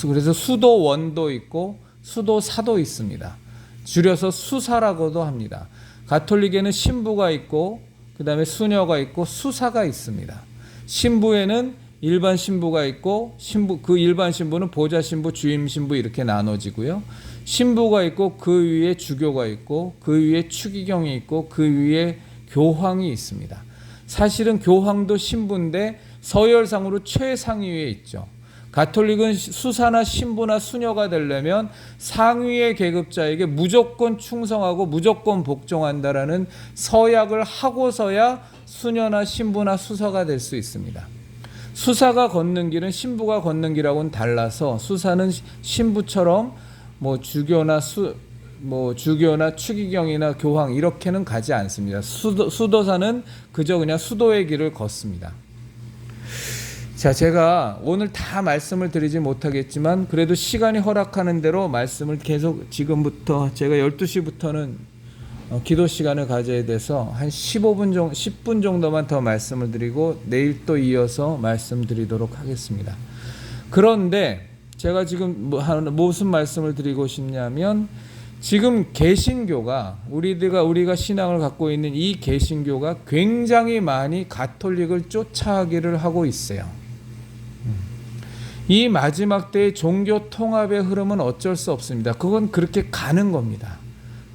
그래서 수도원도 있고 수도사도 있습니다. 줄여서 수사라고도 합니다. 가톨릭에는 신부가 있고 그 다음에 수녀가 있고 수사가 있습니다. 신부에는 일반 신부가 있고 그 일반 신부는 보좌 신부, 주임 신부 이렇게 나눠지고요. 신부가 있고 그 위에 주교가 있고 그 위에 추기경이 있고 그 위에 교황이 있습니다. 사실은 교황도 신부인데 서열상으로 최상위에 있죠. 가톨릭은 수사나 신부나 수녀가 되려면 상위의 계급자에게 무조건 충성하고 무조건 복종한다라는 서약을 하고서야 수녀나 신부나 수사가 될 수 있습니다. 수사가 걷는 길은 신부가 걷는 길하고는 달라서 수사는 신부처럼 주교나 추기경이나 교황 이렇게는 가지 않습니다. 수도사는 그저 그냥 수도의 길을 걷습니다. 자, 제가 오늘 다 말씀을 드리지 못하겠지만 그래도 시간이 허락하는 대로 말씀을 계속 지금부터 제가 12시부터는 기도 시간을 가져야 돼서 한 10분 정도만 더 말씀을 드리고 내일 또 이어서 말씀드리도록 하겠습니다. 그런데 제가 지금 무슨 말씀을 드리고 싶냐면 지금 개신교가 우리가 신앙을 갖고 있는 이 개신교가 굉장히 많이 가톨릭을 쫓아가기를 하고 있어요. 이 마지막 때의 종교 통합의 흐름은 어쩔 수 없습니다. 그건 그렇게 가는 겁니다.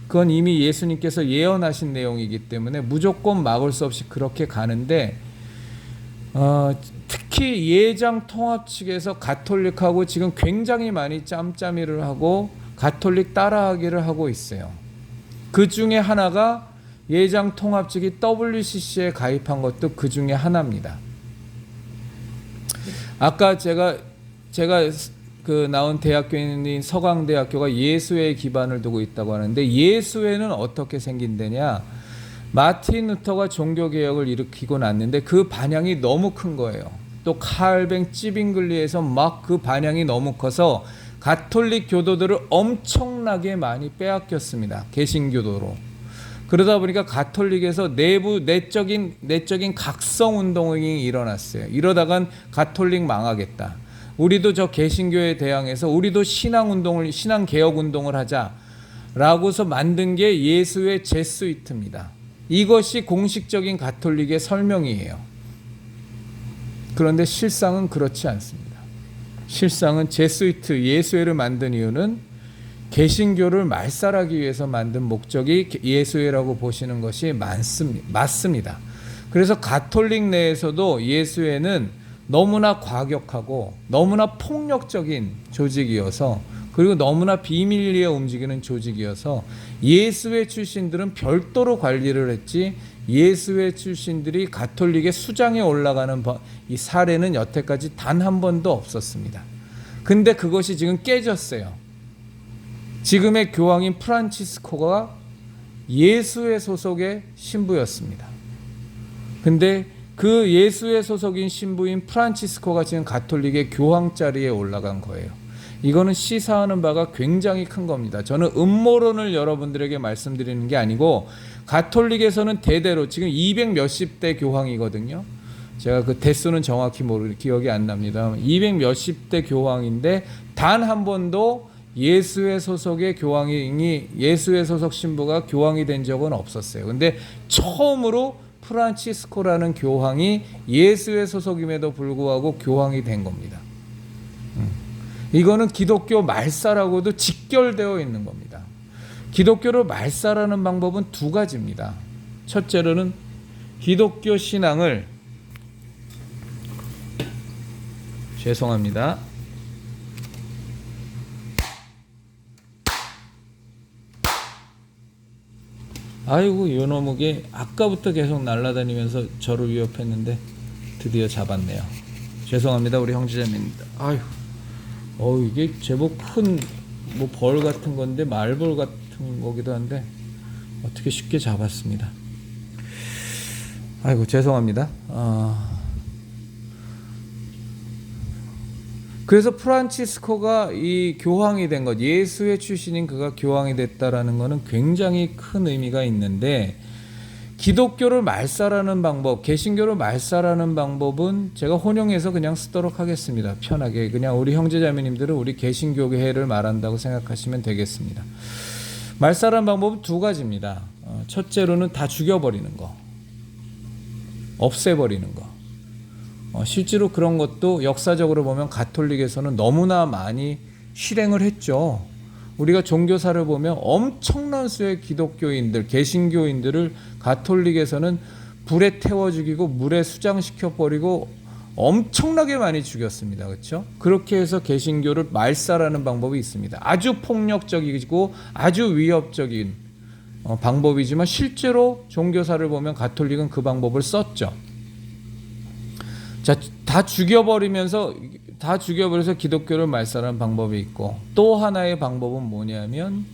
그건 이미 예수님께서 예언하신 내용이기 때문에 무조건 막을 수 없이 그렇게 가는데 특히 예장 통합 측에서 가톨릭하고 지금 굉장히 많이 짬짬이를 하고 가톨릭 따라하기를 하고 있어요. 그 중에 하나가 예장 통합 측이 WCC에 가입한 것도 그 중에 하나입니다. 아까 제가 나온 대학교인 서강대학교가 예수회에 기반을 두고 있다고 하는데 예수회는 어떻게 생긴다냐? 마틴 루터가 종교개혁을 일으키고 났는데 그 반향이 너무 큰 거예요. 또 칼뱅 찌빙글리에서 막 그 반향이 너무 커서 가톨릭 교도들을 엄청나게 많이 빼앗겼습니다. 개신교도로. 그러다 보니까 가톨릭에서 내적인 각성운동이 일어났어요. 이러다간 가톨릭 망하겠다. 우리도 저 개신교에 대항해서 우리도 신앙개혁운동을 하자라고서 만든 게 예수의 제수이트입니다. 이것이 공식적인 가톨릭의 설명이에요. 그런데 실상은 그렇지 않습니다. 실상은 제수이트 예수회를 만든 이유는 개신교를 말살하기 위해서 만든 목적이 예수회라고 보시는 것이 맞습니다. 그래서 가톨릭 내에서도 예수회는 너무나 과격하고 너무나 폭력적인 조직이어서 그리고 너무나 비밀리에 움직이는 조직이어서 예수회 출신들은 별도로 관리를 했지 예수회 출신들이 가톨릭의 수장에 올라가는 이 사례는 여태까지 단 한 번도 없었습니다. 근데 그것이 지금 깨졌어요. 지금의 교황인 프란치스코가 예수회 소속의 신부였습니다. 근데 그 예수회 소속인 신부인 프란치스코가 지금 가톨릭의 교황 자리에 올라간 거예요. 이거는 시사하는 바가 굉장히 큰 겁니다. 저는 음모론을 여러분들에게 말씀드리는 게 아니고 가톨릭에서는 대대로 지금 200 몇십 대 교황이거든요. 제가 그 대수는 정확히 기억이 안 납니다. 200 몇십 대 교황인데 단 한 번도 예수회 소속의 예수회 소속 신부가 교황이 된 적은 없었어요. 근데 처음으로 프란치스코라는 교황이 예수회 소속임에도 불구하고 교황이 된 겁니다. 이거는 기독교 말살하고도 직결되어 있는 겁니다. 기독교를 말살하는 방법은 두 가지입니다. 첫째로는 기독교 신앙을 죄송합니다. 아이고 요놈에게 아까부터 계속 날아다니면서 저를 위협했는데 드디어 잡았네요. 죄송합니다. 우리 형제자매입니다. 아유, 이게 제법 큰 벌 같은 건데 말벌 같은 거기도 한데 어떻게 쉽게 잡았습니다. 아이고 죄송합니다. 그래서 프란치스코가 이 교황이 된 것, 예수의 출신인 그가 교황이 됐다라는 것은 굉장히 큰 의미가 있는데, 기독교를 말살하는 방법, 개신교를 말살하는 방법은 제가 혼용해서 그냥 쓰도록 하겠습니다. 편하게 그냥 우리 형제자매님들은 우리 개신교회를 말한다고 생각하시면 되겠습니다. 말살하는 방법은 두 가지입니다. 첫째로는 다 죽여버리는 거, 없애버리는 거. 실제로 그런 것도 역사적으로 보면 가톨릭에서는 너무나 많이 실행을 했죠. 우리가 종교사를 보면 엄청난 수의 기독교인들, 개신교인들을 가톨릭에서는 불에 태워 죽이고 물에 수장시켜 버리고 엄청나게 많이 죽였습니다. 그렇죠? 그렇게 해서 개신교를 말살하는 방법이 있습니다. 아주 폭력적이고 아주 위협적인 방법이지만 실제로 종교사를 보면 가톨릭은 그 방법을 썼죠. 자, 다 죽여버려서 기독교를 말살하는 방법이 있고, 또 하나의 방법은 뭐냐면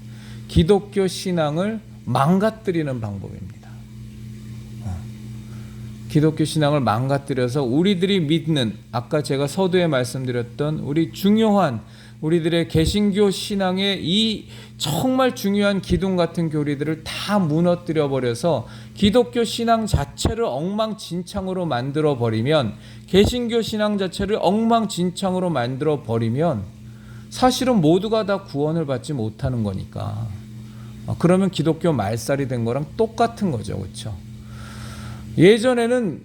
기독교 신앙을 망가뜨리는 방법입니다. 기독교 신앙을 망가뜨려서 우리들이 믿는, 아까 제가 서두에 말씀드렸던 우리 중요한 우리들의 개신교 신앙의 이 정말 중요한 기둥 같은 교리들을 다 무너뜨려 버려서 기독교 신앙 자체를 엉망진창으로 만들어 버리면, 개신교 신앙 자체를 엉망진창으로 만들어 버리면 사실은 모두가 다 구원을 받지 못하는 거니까. 그러면 기독교 말살이 된 거랑 똑같은 거죠. 그렇죠? 예전에는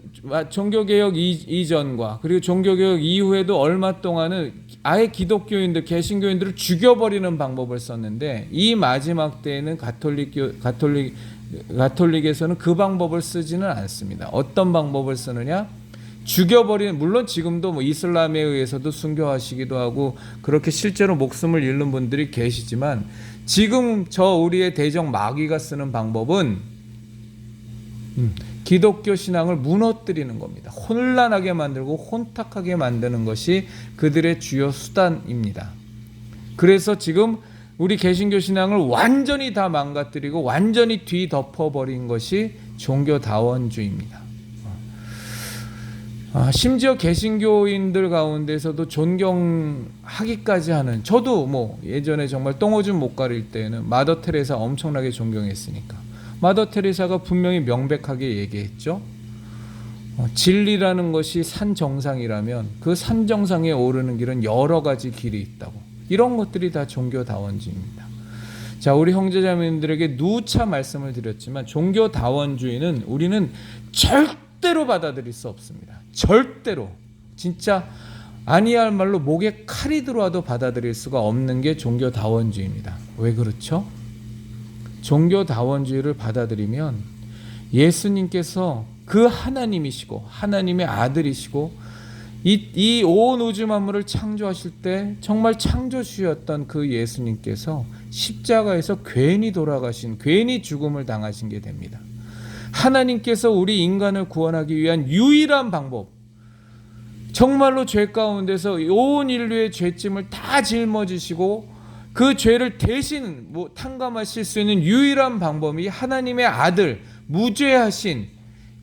종교개혁 이전과 그리고 종교개혁 이후에도 얼마 동안은 아예 기독교인들, 개신교인들을 죽여버리는 방법을 썼는데, 이 마지막 때에는 가톨릭에서는 그 방법을 쓰지는 않습니다. 어떤 방법을 쓰느냐? 죽여버리는, 물론 지금도 뭐 이슬람에 의해서도 순교하시기도 하고 그렇게 실제로 목숨을 잃는 분들이 계시지만, 지금 우리의 대적 마귀가 쓰는 방법은 기독교 신앙을 무너뜨리는 겁니다. 혼란하게 만들고 혼탁하게 만드는 것이 그들의 주요 수단입니다. 그래서 지금 우리 개신교 신앙을 완전히 다 망가뜨리고 완전히 뒤덮어버린 것이 종교다원주의입니다. 심지어 개신교인들 가운데서도 존경하기까지 하는, 저도 뭐 예전에 정말 똥오줌 못 가릴 때는 마더 테레사 엄청나게 존경했으니까 마더 테레사가 분명히 명백하게 얘기했죠. 진리라는 것이 산 정상이라면 그 산 정상에 오르는 길은 여러 가지 길이 있다고. 이런 것들이 다 종교다원주의입니다. 자, 우리 형제자매님들에게 누차 말씀을 드렸지만 종교다원주의는 우리는 절대로 받아들일 수 없습니다. 절대로. 진짜 아니할 말로 목에 칼이 들어와도 받아들일 수가 없는 게 종교다원주의입니다. 왜 그렇죠? 종교다원주의를 받아들이면 예수님께서 그 하나님이시고 하나님의 아들이시고 이 온 우주 만물을 창조하실 때 정말 창조주였던 그 예수님께서 십자가에서 괜히 돌아가신, 괜히 죽음을 당하신 게 됩니다. 하나님께서 우리 인간을 구원하기 위한 유일한 방법, 정말로 죄 가운데서 온 인류의 죄짐을 다 짊어지시고 그 죄를 대신 탕감하실 수 있는 유일한 방법이 하나님의 아들, 무죄하신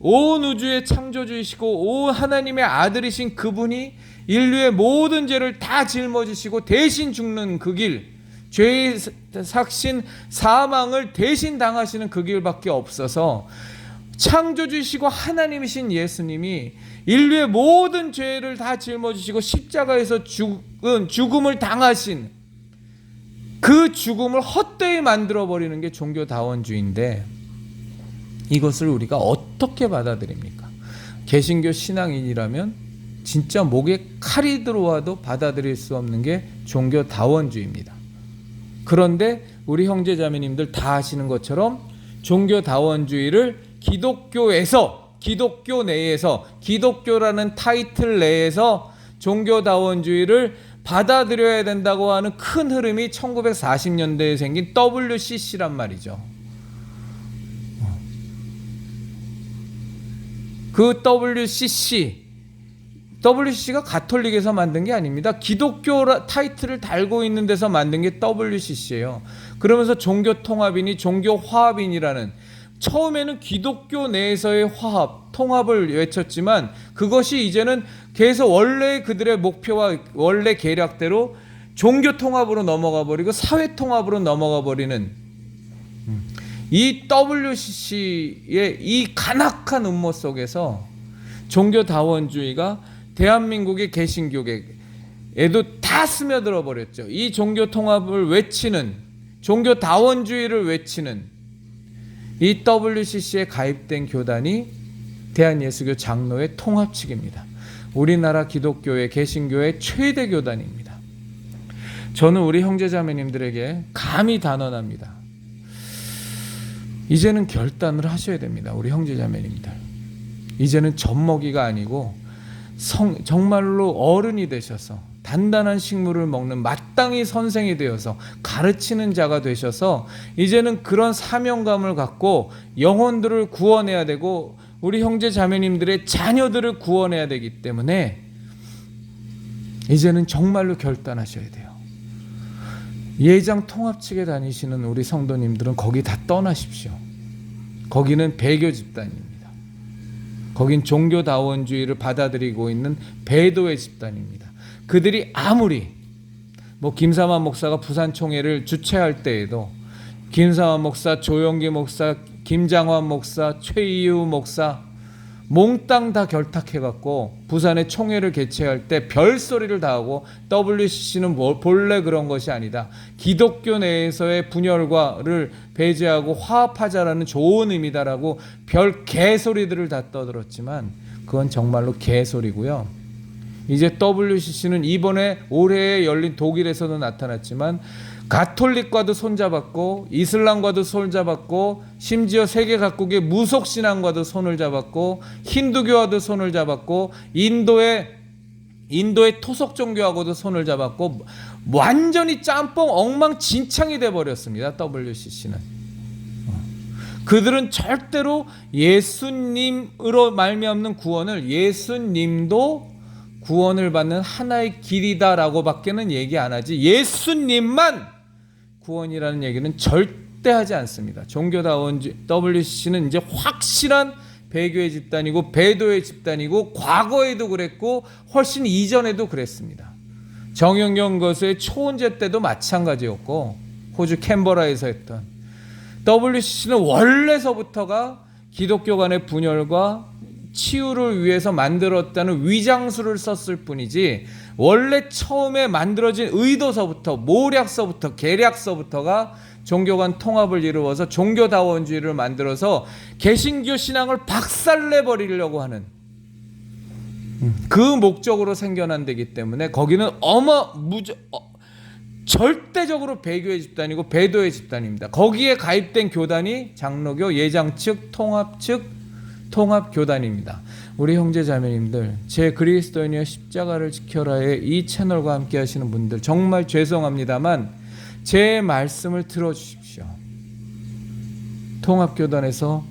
온 우주의 창조주이시고 온 하나님의 아들이신 그분이 인류의 모든 죄를 다 짊어지시고 대신 죽는 그 길, 죄의 삭신 사망을 대신 당하시는 그 길밖에 없어서, 창조주이시고 하나님이신 예수님이 인류의 모든 죄를 다 짊어지시고 십자가에서 죽음을 당하신 그 죽음을 헛되이 만들어버리는 게 종교다원주의인데, 이것을 우리가 어떻게 받아들입니까? 개신교 신앙인이라면 진짜 목에 칼이 들어와도 받아들일 수 없는 게 종교다원주의입니다. 그런데 우리 형제자매님들 다 아시는 것처럼 종교다원주의를 기독교에서, 기독교 내에서, 기독교라는 타이틀 내에서 종교다원주의를 받아들여야 된다고 하는 큰 흐름이 1940년대에 생긴 WCC란 말이죠. 그 WCC가 가톨릭에서 만든 게 아닙니다. 기독교 타이틀을 달고 있는 데서 만든 게 WCC예요. 그러면서 종교통합이니 종교화합이니라는 처음에는 기독교 내에서의 화합, 통합을 외쳤지만 그것이 이제는 계속 원래 그들의 목표와 원래 계략대로 종교 통합으로 넘어가 버리고 사회 통합으로 넘어가 버리는 이 WCC의 이 간악한 음모 속에서 종교다원주의가 대한민국의 개신교계에도 다 스며들어 버렸죠. 이 종교 통합을 외치는, 종교다원주의를 외치는 이 WCC에 가입된 교단이 대한예수교 장로회 통합측입니다. 우리나라 기독교의 개신교의 최대 교단입니다. 저는 우리 형제자매님들에게 감히 단언합니다. 이제는 결단을 하셔야 됩니다. 우리 형제자매님들. 이제는 젖먹이가 아니고 정말로 어른이 되셔서 단단한 식물을 먹는 마땅히 선생이 되어서 가르치는 자가 되셔서 이제는 그런 사명감을 갖고 영혼들을 구원해야 되고 우리 형제 자매님들의 자녀들을 구원해야 되기 때문에 이제는 정말로 결단하셔야 돼요. 예장 통합 측에 다니시는 우리 성도님들은 거기 다 떠나십시오. 거기는 배교 집단입니다. 거긴 종교다원주의를 받아들이고 있는 배도의 집단입니다. 그들이 아무리 김삼환 목사가 부산총회를 주최할 때에도 김삼환 목사, 조영기 목사, 김장환 목사, 최이우 목사 몽땅 다 결탁해갖고 부산에 총회를 개최할 때 별소리를 다 하고 WCC는 본래 그런 것이 아니다. 기독교 내에서의 분열과를 배제하고 화합하자라는 좋은 의미다라고 별 개소리들을 다 떠들었지만 그건 정말로 개소리고요. 이제 WCC는 이번에 올해에 열린 독일에서도 나타났지만 가톨릭과도 손잡았고 이슬람과도 손잡았고 심지어 세계 각국의 무속신앙과도 손을 잡았고 힌두교와도 손을 잡았고 인도의 토속 종교하고도 손을 잡았고 완전히 짬뽕 엉망진창이 돼버렸습니다. WCC는. 그들은 절대로 예수님으로 말미암는 구원을 예수님도 구원을 받는 하나의 길이다라고 밖에는 얘기 안 하지 예수님만 구원이라는 얘기는 절대 하지 않습니다. 종교다원주의 WCC는 이제 확실한 배교의 집단이고 배도의 집단이고 과거에도 그랬고 훨씬 이전에도 그랬습니다. 정영경 교수의 초원제 때도 마찬가지였고 호주 캔버라에서 했던 WCC는 원래서부터가 기독교 간의 분열과 치유를 위해서 만들었다는 위장수를 썼을 뿐이지 원래 처음에 만들어진 의도서부터 모략서부터 계략서부터가 종교 간 통합을 이루어서 종교다원주의를 만들어서 개신교 신앙을 박살내버리려고 하는 그 목적으로 생겨난 데기 때문에 거기는 절대적으로 배교의 집단이고 배도의 집단입니다. 거기에 가입된 교단이 장로교 예장측 통합측 통합교단입니다. 우리 형제자매님들 제 그리스도인의 십자가를 지켜라의 이 채널과 함께 하시는 분들 정말 죄송합니다만 제 말씀을 들어주십시오. 통합교단에서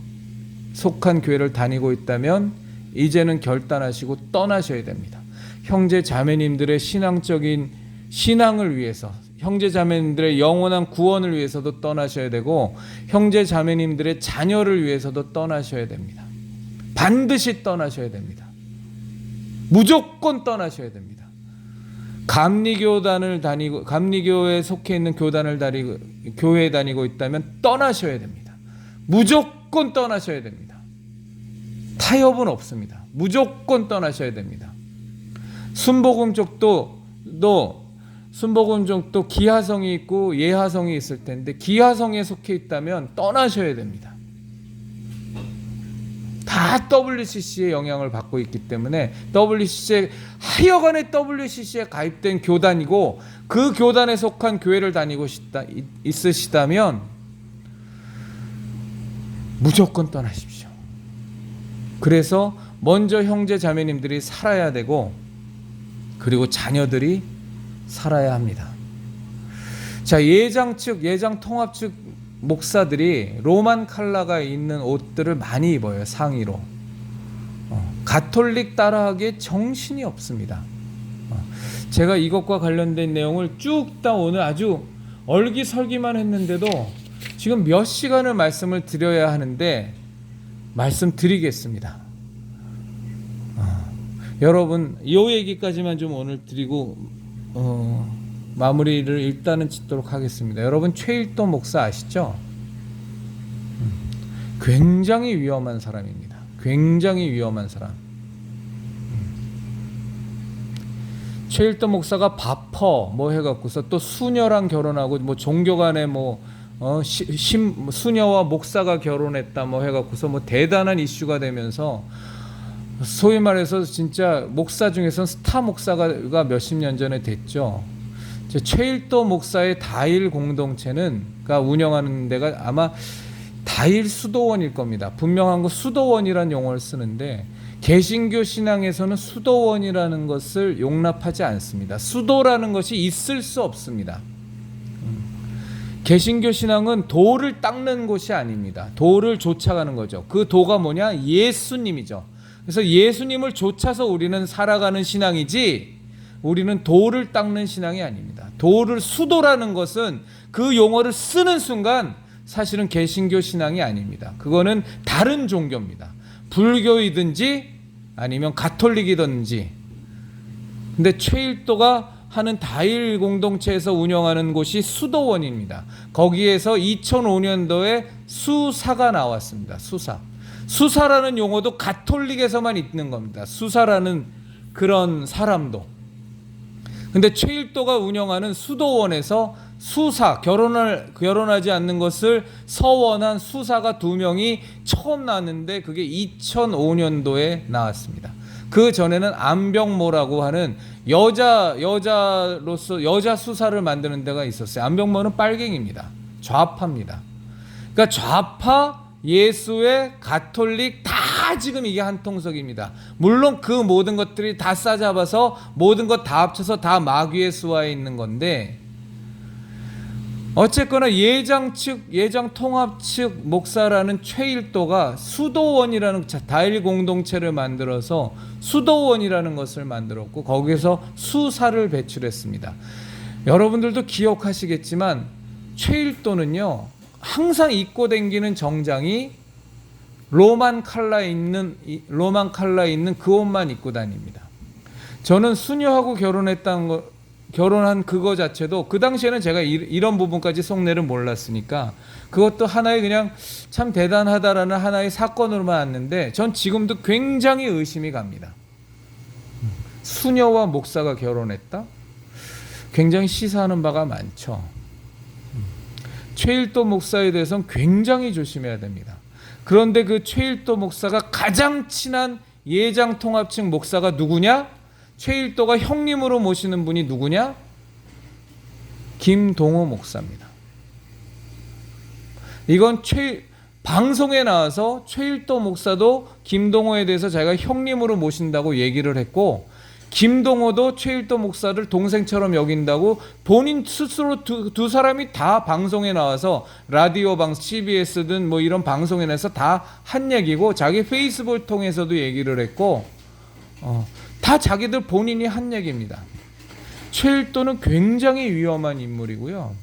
속한 교회를 다니고 있다면 이제는 결단하시고 떠나셔야 됩니다. 형제자매님들의 신앙적인 신앙을 위해서 형제자매님들의 영원한 구원을 위해서도 떠나셔야 되고 형제자매님들의 자녀를 위해서도 떠나셔야 됩니다. 반드시 떠나셔야 됩니다. 무조건 떠나셔야 됩니다. 감리교에 속해 있는 교회에 다니고 있다면 떠나셔야 됩니다. 무조건 떠나셔야 됩니다. 타협은 없습니다. 무조건 떠나셔야 됩니다. 순복음 쪽도 기하성이 있고 예하성이 있을 텐데 기하성에 속해 있다면 떠나셔야 됩니다. 다 WCC의 영향을 받고 있기 때문에 하여간에 WCC에 가입된 교단이고 그 교단에 속한 교회를 다니고 있으시다면 무조건 떠나십시오. 그래서 먼저 형제 자매님들이 살아야 되고 그리고 자녀들이 살아야 합니다. 자, 예장 통합 측 목사들이 로만 칼라가 있는 옷들을 많이 입어요. 상의로. 가톨릭 따라하기에 정신이 없습니다. 제가 이것과 관련된 내용을 쭉 다 오늘 아주 얼기설기만 했는데도 지금 몇 시간을 말씀을 드려야 하는데 말씀드리겠습니다. 여러분 이 얘기까지만 좀 오늘 드리고 마무리를 일단은 짓도록 하겠습니다. 여러분 최일도 목사 아시죠? 굉장히 위험한 사람입니다. 굉장히 위험한 사람. 최일도 목사가 바퍼 뭐 해갖고서 또 수녀랑 결혼하고 뭐 종교간에 수녀와 목사가 결혼했다 뭐 해갖고서 뭐 대단한 이슈가 되면서 소위 말해서 진짜 목사 중에서는 스타 목사가 몇십 년 전에 됐죠. 최일도 목사의 다일 공동체는가 운영하는 데가 아마 다일 수도원일 겁니다. 분명한 거 수도원이라는 용어를 쓰는데 개신교 신앙에서는 수도원이라는 것을 용납하지 않습니다. 수도라는 것이 있을 수 없습니다. 개신교 신앙은 도를 닦는 곳이 아닙니다. 도를 쫓아가는 거죠. 그 도가 뭐냐? 예수님이죠. 그래서 예수님을 쫓아서 우리는 살아가는 신앙이지 우리는 도를 닦는 신앙이 아닙니다. 도를 수도라는 것은 그 용어를 쓰는 순간 사실은 개신교 신앙이 아닙니다. 그거는 다른 종교입니다. 불교이든지 아니면 가톨릭이든지. 근데 최일도가 하는 다일 공동체에서 운영하는 곳이 수도원입니다. 거기에서 2005년도에 수사가 나왔습니다. 수사라는 용어도 가톨릭에서만 있는 겁니다. 수사라는 그런 사람도. 근데 최일도가 운영하는 수도원에서 수사, 결혼하지 않는 것을 서원한 수사가 2명이 처음 나왔는데 그게 2005년도에 나왔습니다. 그 전에는 안병모라고 하는 여자로서 여자 수사를 만드는 데가 있었어요. 안병모는 빨갱입니다. 좌파입니다. 그러니까 좌파, 예수의, 가톨릭 다 지금 이게 한 통속입니다. 물론 그 모든 것들이 다 싸잡아서 모든 것 다 합쳐서 다 마귀의 수하에 있는 건데 어쨌거나 예장 통합 측 목사라는 최일도가 수도원이라는 다일 공동체를 만들어서 수도원이라는 것을 만들었고 거기서 수사를 배출했습니다. 여러분들도 기억하시겠지만 최일도는요 항상 입고 다니는 정장이 로만 칼라 있는 그 옷만 입고 다닙니다. 저는 수녀하고 결혼한 그거 자체도 그 당시에는 제가 이런 부분까지 속내를 몰랐으니까 그것도 하나의 그냥 참 대단하다라는 하나의 사건으로만 왔는데 전 지금도 굉장히 의심이 갑니다. 수녀와 목사가 결혼했다? 굉장히 시사하는 바가 많죠. 최일도 목사에 대해서는 굉장히 조심해야 됩니다. 그런데 그 최일도 목사가 가장 친한 예장통합측 목사가 누구냐? 최일도가 형님으로 모시는 분이 누구냐? 김동호 목사입니다. 이건 방송에 나와서 최일도 목사도 김동호에 대해서 자기가 형님으로 모신다고 얘기를 했고 김동호도 최일도 목사를 동생처럼 여긴다고 본인 스스로 두 사람이 다 방송에 나와서 라디오 CBS든 뭐 이런 방송에 나와서 다 한 얘기고 자기 페이스북을 통해서도 얘기를 했고 다 자기들 본인이 한 얘기입니다. 최일도는 굉장히 위험한 인물이고요.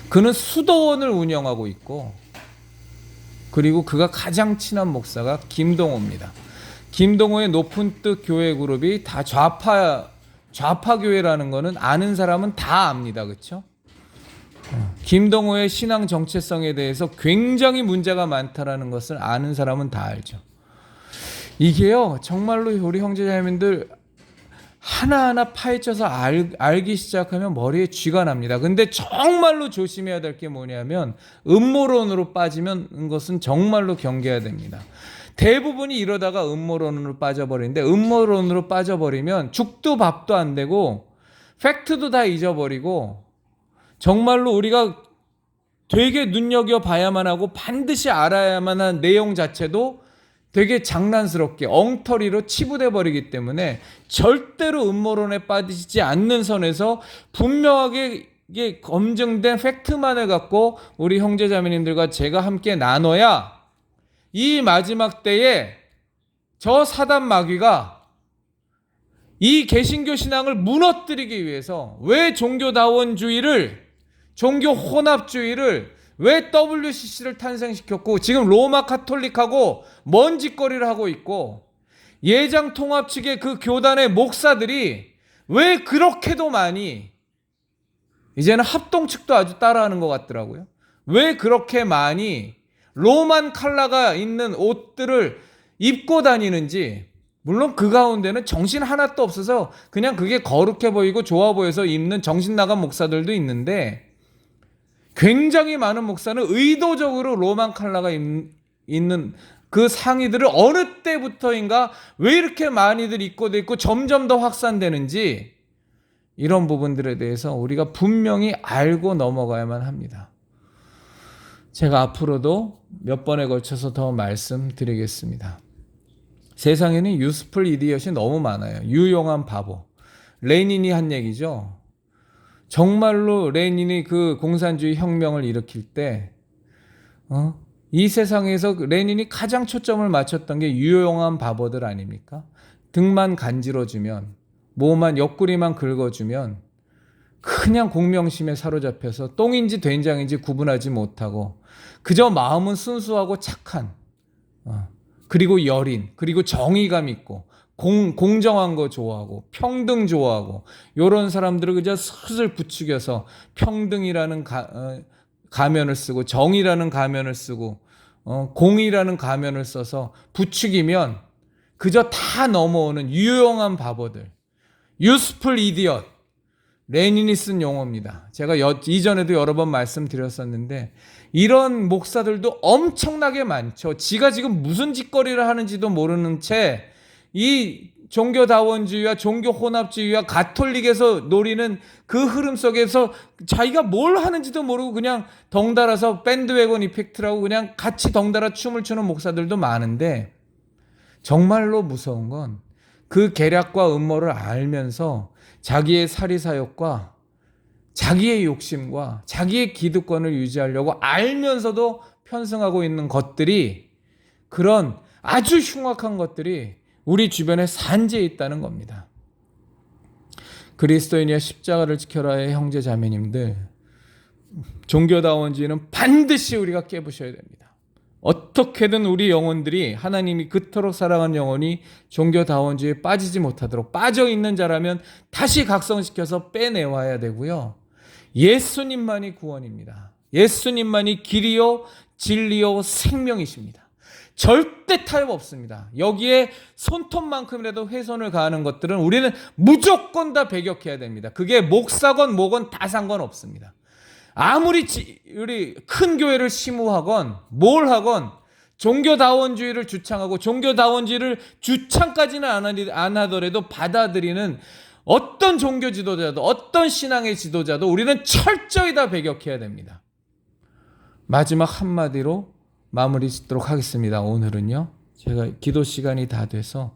그는 수도원을 운영하고 있고 그리고 그가 가장 친한 목사가 김동호입니다. 김동호의 높은 뜻 교회 그룹이 다 좌파 교회라는 거는 아는 사람은 다 압니다. 그렇죠? 김동호의 신앙 정체성에 대해서 굉장히 문제가 많다라는 것을 아는 사람은 다 알죠. 이게요 정말로 우리 형제자매님들 하나하나 파헤쳐서 알기 시작하면 머리에 쥐가 납니다. 근데 정말로 조심해야 될 게 뭐냐면 음모론으로 빠지면 것은 정말로 경계해야 됩니다. 대부분이 이러다가 음모론으로 빠져버리는데 음모론으로 빠져버리면 죽도 밥도 안 되고 팩트도 다 잊어버리고 정말로 우리가 되게 눈여겨봐야만 하고 반드시 알아야만 한 내용 자체도 되게 장난스럽게 엉터리로 치부돼 버리기 때문에 절대로 음모론에 빠지지 않는 선에서 분명하게 이게 검증된 팩트만을 갖고 우리 형제자매님들과 제가 함께 나눠야 이 마지막 때에 저 사단 마귀가 이 개신교 신앙을 무너뜨리기 위해서 왜 종교다원주의를 종교 혼합주의를 왜 WCC를 탄생시켰고 지금 로마 카톨릭하고 뭔 짓거리를 하고 있고 예장 통합 측의 그 교단의 목사들이 왜 그렇게도 많이 이제는 합동 측도 아주 따라하는 것 같더라고요. 왜 그렇게 많이 로만 컬러가 있는 옷들을 입고 다니는지 물론 그 가운데는 정신 하나도 없어서 그냥 그게 거룩해 보이고 좋아 보여서 입는 정신 나간 목사들도 있는데 굉장히 많은 목사는 의도적으로 로만 컬러가 있는 그 상의들을 어느 때부터인가 왜 이렇게 많이들 입고 있고 점점 더 확산되는지 이런 부분들에 대해서 우리가 분명히 알고 넘어가야만 합니다. 제가 앞으로도 몇 번에 걸쳐서 더 말씀드리겠습니다. 세상에는 유스풀 이디엇이 너무 많아요. 유용한 바보. 레닌이 한 얘기죠. 정말로 레닌이 그 공산주의 혁명을 일으킬 때 이 세상에서 레닌이 가장 초점을 맞췄던 게 유용한 바보들 아닙니까? 등만 간지러주면 몸만 옆구리만 긁어주면 그냥 공명심에 사로잡혀서 똥인지 된장인지 구분하지 못하고 그저 마음은 순수하고 착한 그리고 여린 그리고 정의감 있고 공정한 거 좋아하고 평등 좋아하고 이런 사람들을 그저 슬슬 부추겨서 평등이라는 가면을 쓰고 정의라는 가면을 쓰고 공의라는 가면을 써서 부추기면 그저 다 넘어오는 유용한 바보들, useful idiot, 레닌이 쓴 용어입니다. 제가 이전에도 여러 번 말씀드렸었는데 이런 목사들도 엄청나게 많죠. 지가 지금 무슨 짓거리를 하는지도 모르는 채 이 종교다원주의와 종교혼합주의와 가톨릭에서 노리는 그 흐름 속에서 자기가 뭘 하는지도 모르고 그냥 덩달아서 밴드웨건 이펙트라고 그냥 같이 덩달아 춤을 추는 목사들도 많은데 정말로 무서운 건 그 계략과 음모를 알면서 자기의 사리사욕과 자기의 욕심과 자기의 기득권을 유지하려고 알면서도 편승하고 있는 것들이 그런 아주 흉악한 것들이 우리 주변에 산재해 있다는 겁니다. 그리스도인이여 십자가를 지켜라의 형제 자매님들, 종교다원주의는 반드시 우리가 깨부셔야 됩니다. 어떻게든 우리 영혼들이 하나님이 그토록 사랑하는 영혼이 종교다원주의에 빠지지 못하도록 빠져있는 자라면 다시 각성시켜서 빼내와야 되고요. 예수님만이 구원입니다. 예수님만이 길이요 진리요 생명이십니다. 절대 타협 없습니다. 여기에 손톱만큼이라도 훼손을 가하는 것들은 우리는 무조건 다 배격해야 됩니다. 그게 목사건 뭐건 다 상관없습니다. 아무리 우리 큰 교회를 심우하건 뭘 하건 종교다원주의를 주창하고 종교다원주의를 주창까지는 안 하더라도 받아들이는 어떤 종교 지도자도 어떤 신앙의 지도자도 우리는 철저히 다 배격해야 됩니다. 마지막 한마디로 마무리 짓도록 하겠습니다. 오늘은요. 제가 기도 시간이 다 돼서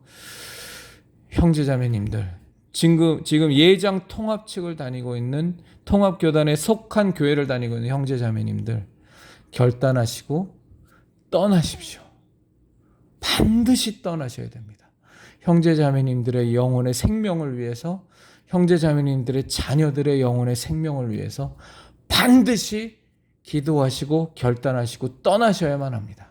형제자매님들 지금 예장 통합 측을 다니고 있는 통합교단에 속한 교회를 다니고 있는 형제자매님들 결단하시고 떠나십시오. 반드시 떠나셔야 됩니다. 형제자매님들의 영혼의 생명을 위해서 형제자매님들의 자녀들의 영혼의 생명을 위해서 반드시 기도하시고 결단하시고 떠나셔야만 합니다.